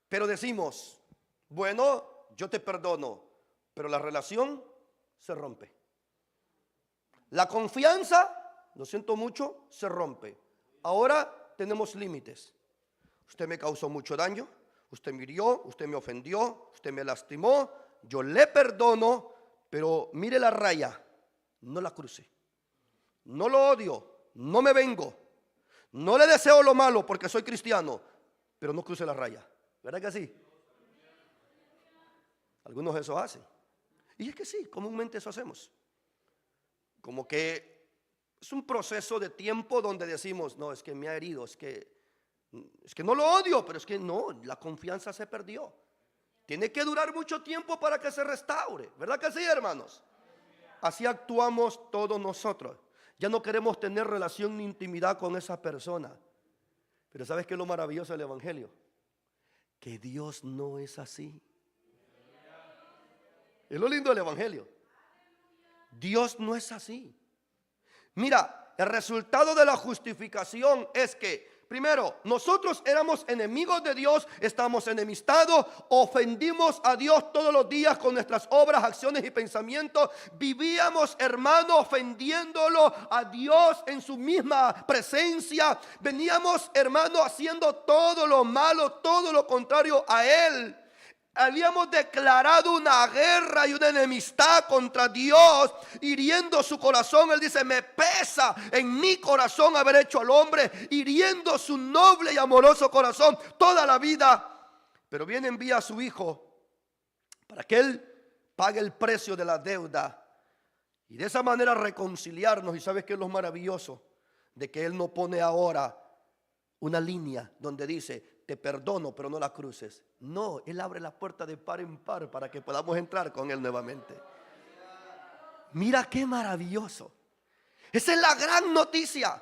pero decimos, bueno, yo te perdono, pero la relación se rompe. La confianza, lo siento mucho, se rompe. Ahora tenemos límites. Usted me causó mucho daño, usted me hirió, usted me ofendió, usted me lastimó, yo le perdono, pero mire la raya, no la cruce. No lo odio, no me vengo. No le deseo lo malo porque soy cristiano, pero no cruce la raya. ¿Verdad que sí? Algunos eso hacen. Y es que sí, comúnmente eso hacemos. Como que es un proceso de tiempo donde decimos, no, es que me ha herido, es que no lo odio, pero es que no, la confianza se perdió. Tiene que durar mucho tiempo para que se restaure. ¿Verdad que sí, hermanos? Así actuamos todos nosotros. Ya no queremos tener relación ni intimidad con esa persona. Pero ¿sabes qué es lo maravilloso del evangelio? Que Dios no es así. Es lo lindo del evangelio. Dios no es así. Mira, el resultado de la justificación es que primero, nosotros éramos enemigos de Dios, estamos enemistados, ofendimos a Dios todos los días con nuestras obras, acciones y pensamientos. Vivíamos, hermano, ofendiéndolo a Dios en su misma presencia. Veníamos, hermano, haciendo todo lo malo, todo lo contrario a Él. Habíamos declarado una guerra y una enemistad contra Dios, hiriendo su corazón. Él dice, me pesa en mi corazón haber hecho al hombre, hiriendo su noble y amoroso corazón toda la vida. Pero viene, envía a su Hijo para que Él pague el precio de la deuda y de esa manera reconciliarnos. Y ¿sabes qué es lo maravilloso? De que Él no pone ahora una línea donde dice, te perdono, pero no la cruces. No, Él abre la puerta de par en par para que podamos entrar con Él nuevamente. Mira qué maravilloso. Esa es la gran noticia.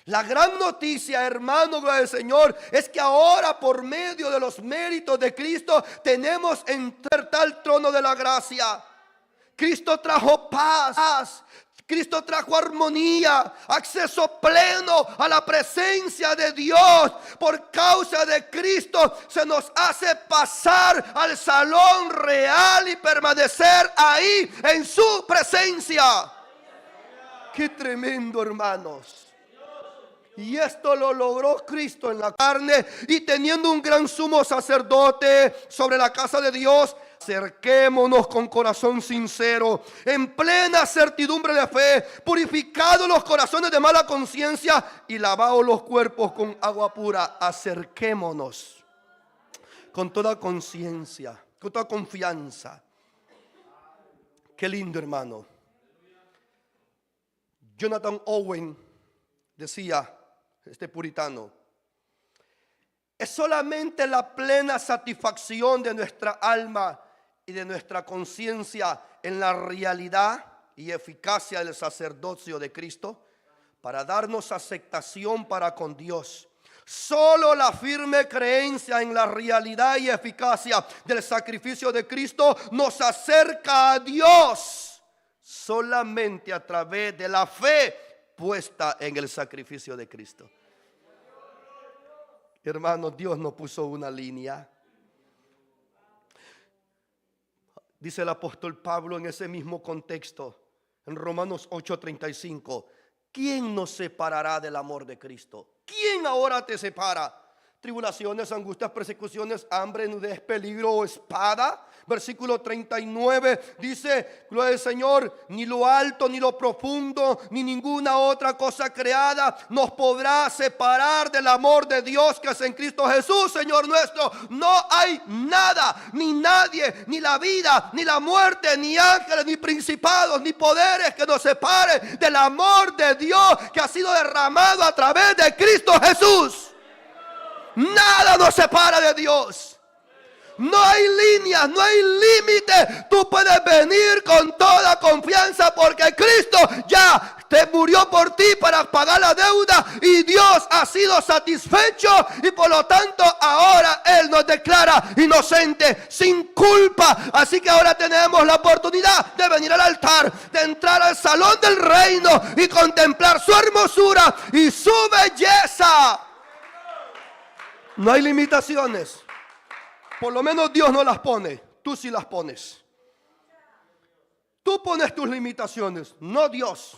La gran noticia, hermano, gloria al Señor, es que ahora por medio de los méritos de Cristo tenemos entrar al trono de la gracia. Cristo trajo paz. Cristo trajo armonía, acceso pleno a la presencia de Dios. Por causa de Cristo se nos hace pasar al salón real y permanecer ahí en su presencia. Qué tremendo, hermanos. Y esto lo logró Cristo en la carne, y teniendo un gran sumo sacerdote sobre la casa de Dios, acerquémonos con corazón sincero, en plena certidumbre de fe, purificados los corazones de mala conciencia y lavados los cuerpos con agua pura. Acerquémonos con toda conciencia, con toda confianza. Qué lindo, hermano. Jonathan Owen decía, este puritano, es solamente la plena satisfacción de nuestra alma y de nuestra conciencia en la realidad y eficacia del sacerdocio de Cristo para darnos aceptación para con Dios. Solo la firme creencia en la realidad y eficacia del sacrificio de Cristo nos acerca a Dios, solamente a través de la fe puesta en el sacrificio de Cristo. Hermanos, Dios nos puso una línea. Dice el apóstol Pablo en ese mismo contexto, en Romanos 8:35, ¿quién nos separará del amor de Cristo? ¿Quién ahora te separa? Tribulaciones, angustias, persecuciones, hambre, nudez, peligro o espada. Versículo 39 dice, gloria al Señor, ni lo alto, ni lo profundo, ni ninguna otra cosa creada nos podrá separar del amor de Dios que es en Cristo Jesús, Señor nuestro. No hay nada, ni nadie, ni la vida, ni la muerte, ni ángeles, ni principados, ni poderes que nos separen del amor de Dios que ha sido derramado a través de Cristo Jesús. Nada nos separa de Dios. No hay líneas, no hay límite. Tú puedes venir con toda confianza porque Cristo ya te murió por ti para pagar la deuda y Dios ha sido satisfecho y por lo tanto ahora Él nos declara inocentes, sin culpa. Así que ahora tenemos la oportunidad de venir al altar, de entrar al salón del reino y contemplar su hermosura y su belleza. No hay limitaciones. Por lo menos Dios no las pone. Tú sí las pones. Tú pones tus limitaciones, no Dios.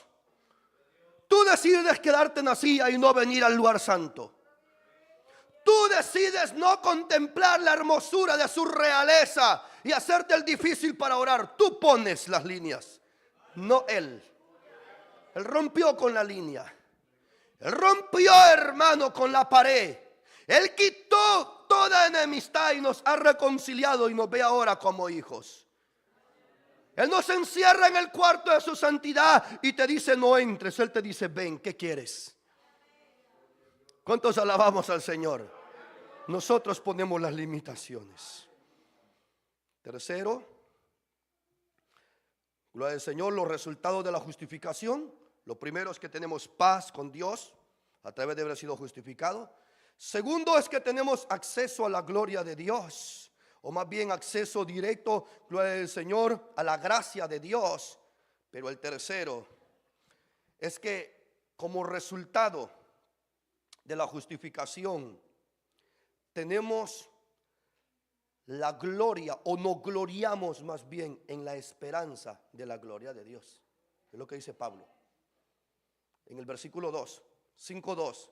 Tú decides quedarte en la silla y no venir al lugar santo. Tú decides no contemplar la hermosura de su realeza y hacerte el difícil para orar. Tú pones las líneas, no Él. Él rompió con la línea. Él rompió, hermano, con la pared. Él quitó toda enemistad y nos ha reconciliado y nos ve ahora como hijos. Él nos encierra en el cuarto de su santidad y te dice no entres. Él te dice ven, ¿qué quieres? ¿Cuántos alabamos al Señor? Nosotros ponemos las limitaciones. Tercero, gloria al Señor, los resultados de la justificación. Lo primero es que tenemos paz con Dios a través de haber sido justificado. Segundo es que tenemos acceso a la gloria de Dios, o más bien acceso directo, gloria al Señor, a la gracia de Dios. Pero el tercero es que como resultado de la justificación tenemos la gloria, o nos gloriamos más bien en la esperanza de la gloria de Dios. Es lo que dice Pablo en el versículo 2, 5:2.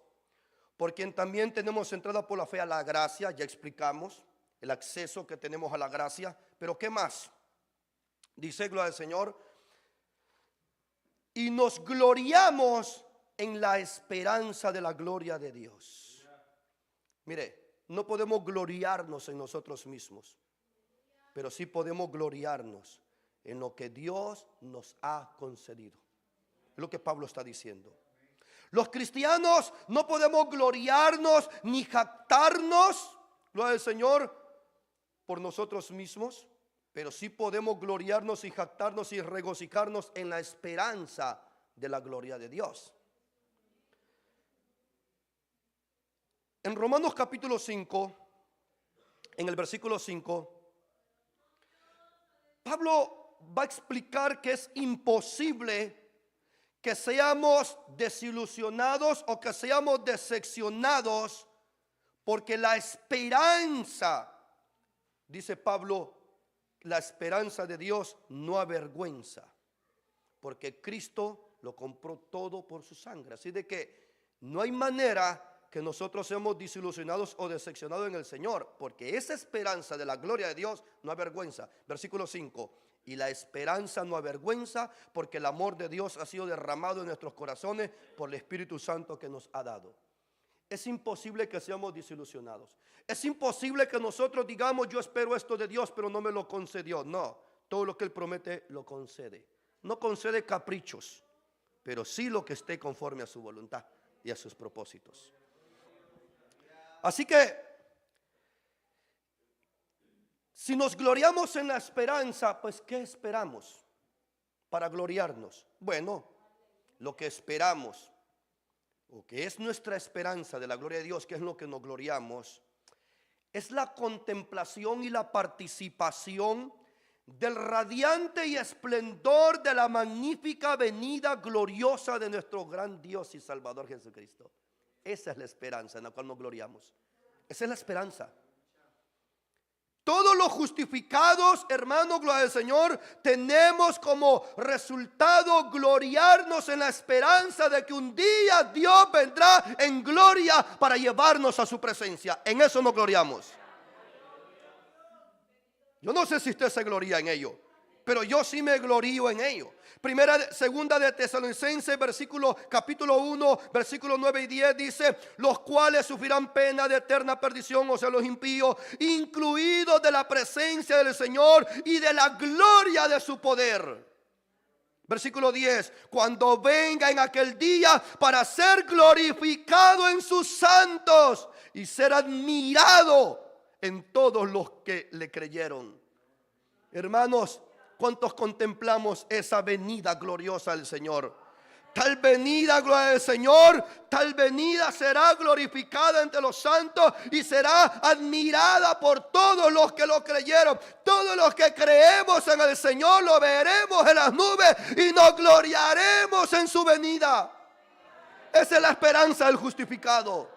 Por quien también tenemos entrada por la fe a la gracia. Ya explicamos el acceso que tenemos a la gracia. Pero ¿qué más? Dice, gloria al Señor, y nos gloriamos en la esperanza de la gloria de Dios. Mire, no podemos gloriarnos en nosotros mismos, pero sí podemos gloriarnos en lo que Dios nos ha concedido. Es lo que Pablo está diciendo. Los cristianos no podemos gloriarnos ni jactarnos, gloria al Señor, por nosotros mismos, pero sí podemos gloriarnos y jactarnos y regocijarnos en la esperanza de la gloria de Dios. En Romanos capítulo 5, en el versículo 5, Pablo va a explicar que es imposible que seamos desilusionados o que seamos decepcionados, porque la esperanza, dice Pablo, la esperanza de Dios no avergüenza, porque Cristo lo compró todo por su sangre. Así de que no hay manera que nosotros seamos desilusionados o decepcionados en el Señor, porque esa esperanza de la gloria de Dios no avergüenza. Versículo 5. Y la esperanza no avergüenza, porque el amor de Dios ha sido derramado en nuestros corazones por el Espíritu Santo que nos ha dado. Es imposible que seamos desilusionados. Es imposible que nosotros digamos yo espero esto de Dios pero no me lo concedió. No, todo lo que Él promete lo concede. No concede caprichos, pero sí lo que esté conforme a su voluntad y a sus propósitos. Así que si nos gloriamos en la esperanza, pues ¿qué esperamos para gloriarnos? Bueno, lo que esperamos, o que es nuestra esperanza de la gloria de Dios, que es lo que nos gloriamos, es la contemplación y la participación del radiante y esplendor de la magnífica venida gloriosa de nuestro gran Dios y Salvador Jesucristo. Esa es la esperanza en la cual nos gloriamos. Esa es la esperanza. Todos los justificados, hermanos, gloria al Señor, tenemos como resultado gloriarnos en la esperanza de que un día Dios vendrá en gloria para llevarnos a su presencia. En eso nos gloriamos. Yo no sé si usted se gloria en ello, pero yo sí me glorío en ello. Segunda de Tesalonicenses, capítulo 1, versículos 9 y 10 dice: los cuales sufrirán pena de eterna perdición, o sea, los impíos, incluidos de la presencia del Señor y de la gloria de su poder. Versículo 10: cuando venga en aquel día para ser glorificado en sus santos y ser admirado en todos los que le creyeron. Hermanos, ¿cuántos contemplamos esa venida gloriosa del Señor? Tal venida, gloria al Señor, tal venida será glorificada entre los santos y será admirada por todos los que lo creyeron. Todos los que creemos en el Señor lo veremos en las nubes y nos gloriaremos en su venida. Esa es la esperanza del justificado.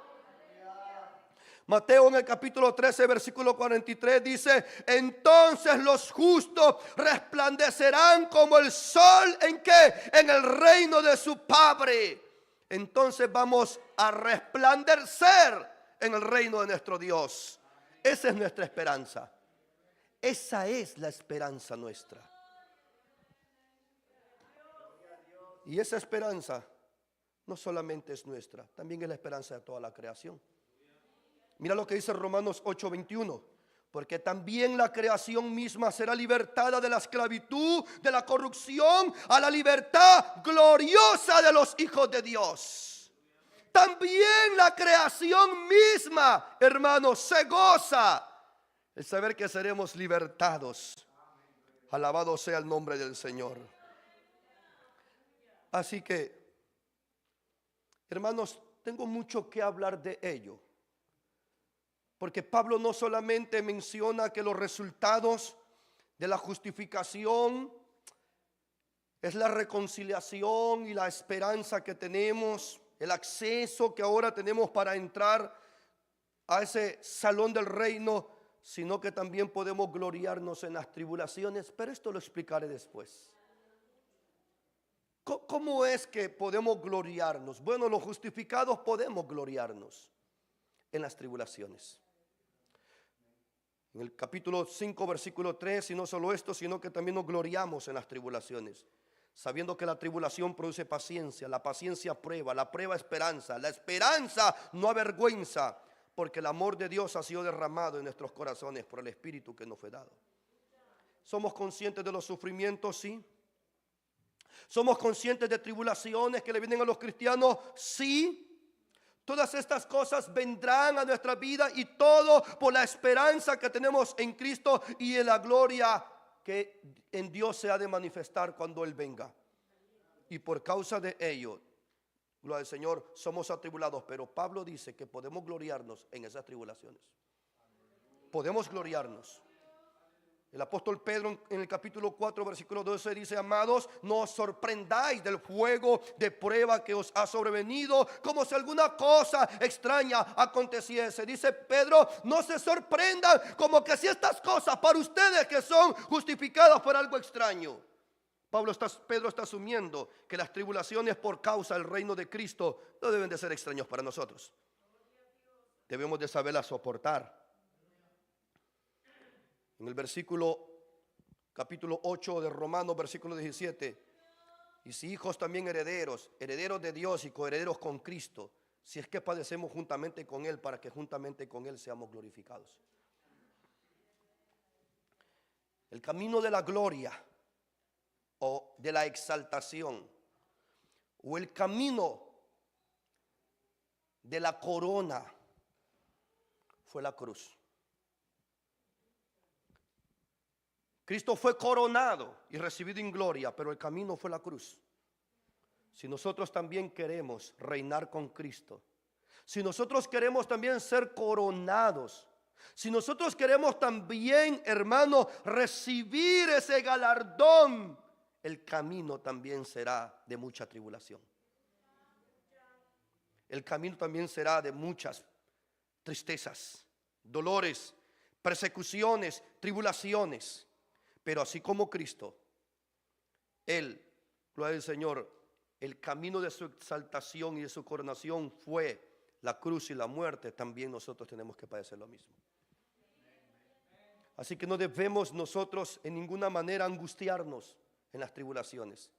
Mateo en el capítulo 13, versículo 43 dice: entonces los justos resplandecerán como el sol. ¿En qué? En el reino de su Padre. Entonces vamos a resplandecer en el reino de nuestro Dios. Esa es nuestra esperanza. Esa es la esperanza nuestra. Y esa esperanza no solamente es nuestra, también es la esperanza de toda la creación. Mira lo que dice Romanos 8:21. Porque también la creación misma será libertada de la esclavitud, de la corrupción, a la libertad gloriosa de los hijos de Dios. También la creación misma, hermanos, se goza el saber que seremos libertados. Alabado sea el nombre del Señor. Así que, hermanos, tengo mucho que hablar de ello. Porque Pablo no solamente menciona que los resultados de la justificación es la reconciliación y la esperanza que tenemos, el acceso que ahora tenemos para entrar a ese salón del reino, sino que también podemos gloriarnos en las tribulaciones. Pero esto lo explicaré después. ¿Cómo es que podemos gloriarnos? Bueno, los justificados podemos gloriarnos en las tribulaciones. En el capítulo 5, versículo 3, y no solo esto, sino que también nos gloriamos en las tribulaciones, sabiendo que la tribulación produce paciencia, la paciencia prueba, la prueba esperanza, la esperanza no avergüenza, porque el amor de Dios ha sido derramado en nuestros corazones por el Espíritu que nos fue dado. ¿Somos conscientes de los sufrimientos? Sí. ¿Somos conscientes de tribulaciones que le vienen a los cristianos? Sí. Todas estas cosas vendrán a nuestra vida, y todo por la esperanza que tenemos en Cristo y en la gloria que en Dios se ha de manifestar cuando Él venga. Y por causa de ello, gloria al Señor, somos atribulados. Pero Pablo dice que podemos gloriarnos en esas tribulaciones. Podemos gloriarnos. El apóstol Pedro en el capítulo 4, versículo 12 dice: amados, no os sorprendáis del fuego de prueba que os ha sobrevenido, como si alguna cosa extraña aconteciese. Dice Pedro: no se sorprendan como que si estas cosas para ustedes que son justificadas por algo extraño. Pedro está asumiendo que las tribulaciones por causa del reino de Cristo no deben de ser extraños para nosotros. Debemos de saberlas soportar. En el capítulo 8 de Romanos, versículo 17: y si hijos también herederos, herederos de Dios y coherederos con Cristo, si es que padecemos juntamente con Él, para que juntamente con Él seamos glorificados. El camino de la gloria o de la exaltación, o el camino de la corona, fue la cruz. Cristo fue coronado y recibido en gloria, pero el camino fue la cruz. Si nosotros también queremos reinar con Cristo, si nosotros queremos también ser coronados, si nosotros queremos también, hermano, recibir ese galardón, el camino también será de mucha tribulación. El camino también será de muchas tristezas. dolores, persecuciones, tribulaciones. Pero así como Cristo, Él, gloria al Señor, el camino de su exaltación y de su coronación fue la cruz y la muerte, también nosotros tenemos que padecer lo mismo. Así que no debemos nosotros en ninguna manera angustiarnos en las tribulaciones,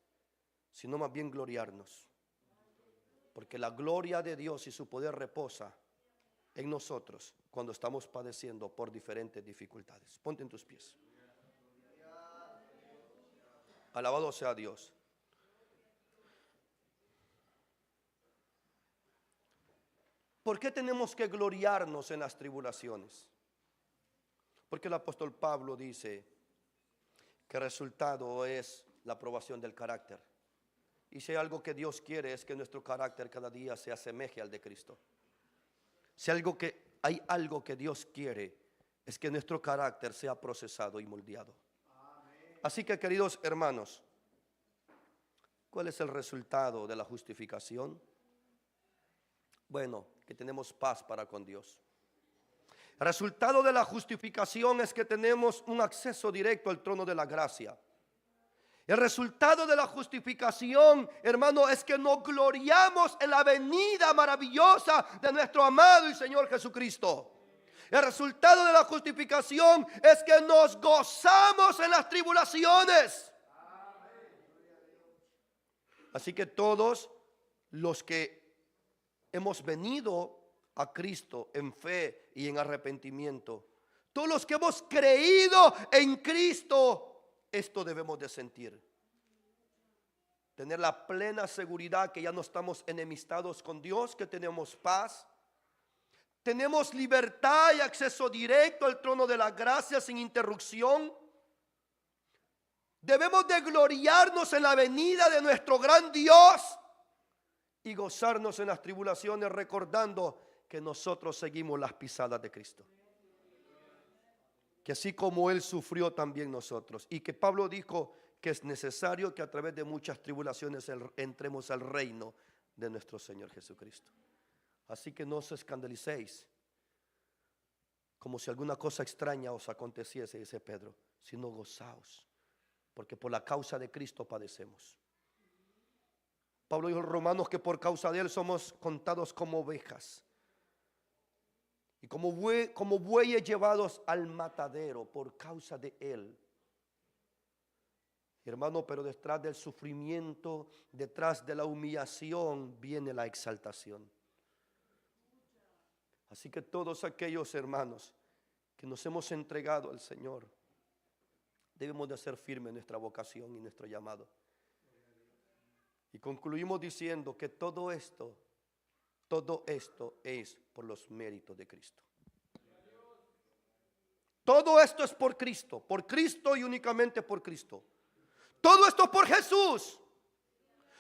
sino más bien gloriarnos. Porque la gloria de Dios y su poder reposa en nosotros cuando estamos padeciendo por diferentes dificultades. Ponte en tus pies. Alabado sea Dios. ¿Por qué tenemos que gloriarnos en las tribulaciones? Porque el apóstol Pablo dice que el resultado es la aprobación del carácter. Y si hay algo que Dios quiere es que nuestro carácter cada día se asemeje al de Cristo. Si hay algo que Dios quiere es que nuestro carácter sea procesado y moldeado. Así que, queridos hermanos, ¿cuál es el resultado de la justificación? Bueno, que tenemos paz para con Dios. El resultado de la justificación es que tenemos un acceso directo al trono de la gracia. El resultado de la justificación, hermano, es que nos gloriamos en la venida maravillosa de nuestro amado y Señor Jesucristo. El resultado de la justificación es que nos gozamos en las tribulaciones. Así que todos los que hemos venido a Cristo en fe y en arrepentimiento, todos los que hemos creído en Cristo, esto debemos de sentir. Tener la plena seguridad que ya no estamos enemistados con Dios, que tenemos paz. Tenemos libertad y acceso directo al trono de la gracia sin interrupción. Debemos de gloriarnos en la venida de nuestro gran Dios y gozarnos en las tribulaciones recordando que nosotros seguimos las pisadas de Cristo. Que así como Él sufrió también nosotros. Y que Pablo dijo que es necesario que a través de muchas tribulaciones entremos al reino de nuestro Señor Jesucristo. Así que no os escandalicéis como si alguna cosa extraña os aconteciese, dice Pedro, sino gozaos, porque por la causa de Cristo padecemos. Pablo dijo en Romanos que por causa de Él somos contados como ovejas y como bueyes llevados al matadero por causa de Él. Hermano, pero detrás del sufrimiento, detrás de la humillación, viene la exaltación. Así que todos aquellos hermanos que nos hemos entregado al Señor, debemos de hacer firme nuestra vocación y nuestro llamado. Y concluimos diciendo que todo esto es por los méritos de Cristo. Todo esto es por Cristo y únicamente por Cristo. Todo esto por Jesús,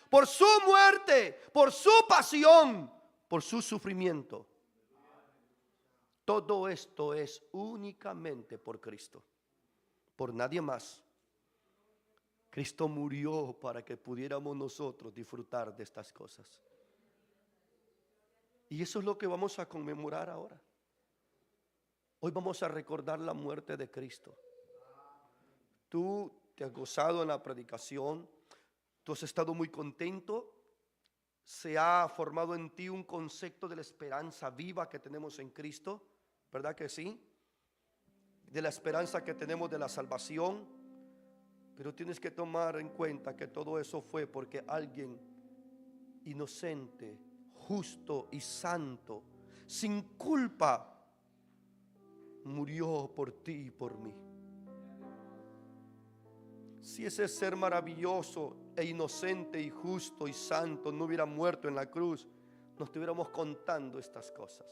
por su muerte, por su pasión, por su sufrimiento. Todo esto es únicamente por Cristo, por nadie más. Cristo murió para que pudiéramos nosotros disfrutar de estas cosas. Y eso es lo que vamos a conmemorar ahora. Hoy vamos a recordar la muerte de Cristo. Tú te has gozado en la predicación, tú has estado muy contento, se ha formado en ti un concepto de la esperanza viva que tenemos en Cristo, ¿verdad que sí? De la esperanza que tenemos de la salvación, pero tienes que tomar en cuenta que todo eso fue porque alguien inocente, justo y santo, sin culpa, murió por ti y por mí. Si ese ser maravilloso e inocente y justo y santo no hubiera muerto en la cruz, no estuviéramos contando estas cosas.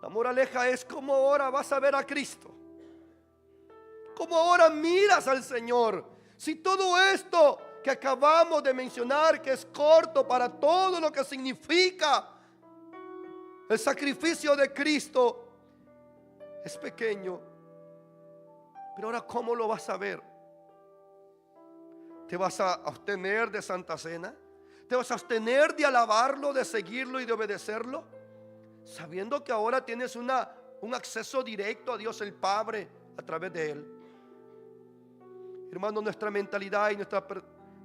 La moraleja es cómo ahora vas a ver a Cristo, cómo ahora miras al Señor. Si todo esto que acabamos de mencionar, que es corto para todo lo que significa el sacrificio de Cristo, es pequeño. Pero ahora, ¿cómo lo vas a ver? ¿Te vas a abstener de Santa Cena? ¿Te vas a abstener de alabarlo, de seguirlo y de obedecerlo? sabiendo que ahora tienes un acceso directo a Dios el Padre a través de Él. Hermano, nuestra mentalidad y nuestra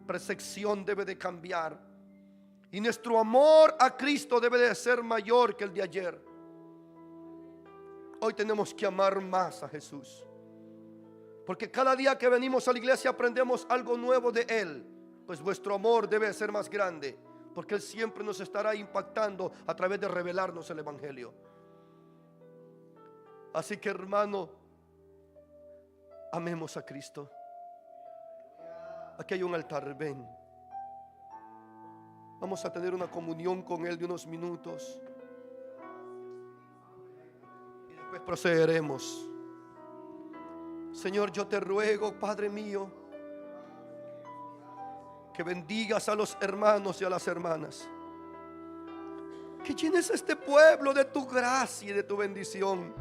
percepción debe de cambiar, y nuestro amor a Cristo debe de ser mayor que el de ayer. Hoy tenemos que amar más a Jesús, porque cada día que venimos a la iglesia aprendemos algo nuevo de Él. Pues vuestro amor debe ser más grande, porque Él siempre nos estará impactando a través de revelarnos el Evangelio. Así que, hermano, amemos a Cristo. Aquí hay un altar, ven. Vamos a tener una comunión con Él de unos minutos, y después procederemos. Señor, yo te ruego, Padre mío, que bendigas a los hermanos y a las hermanas, que llenes a este pueblo de tu gracia y de tu bendición.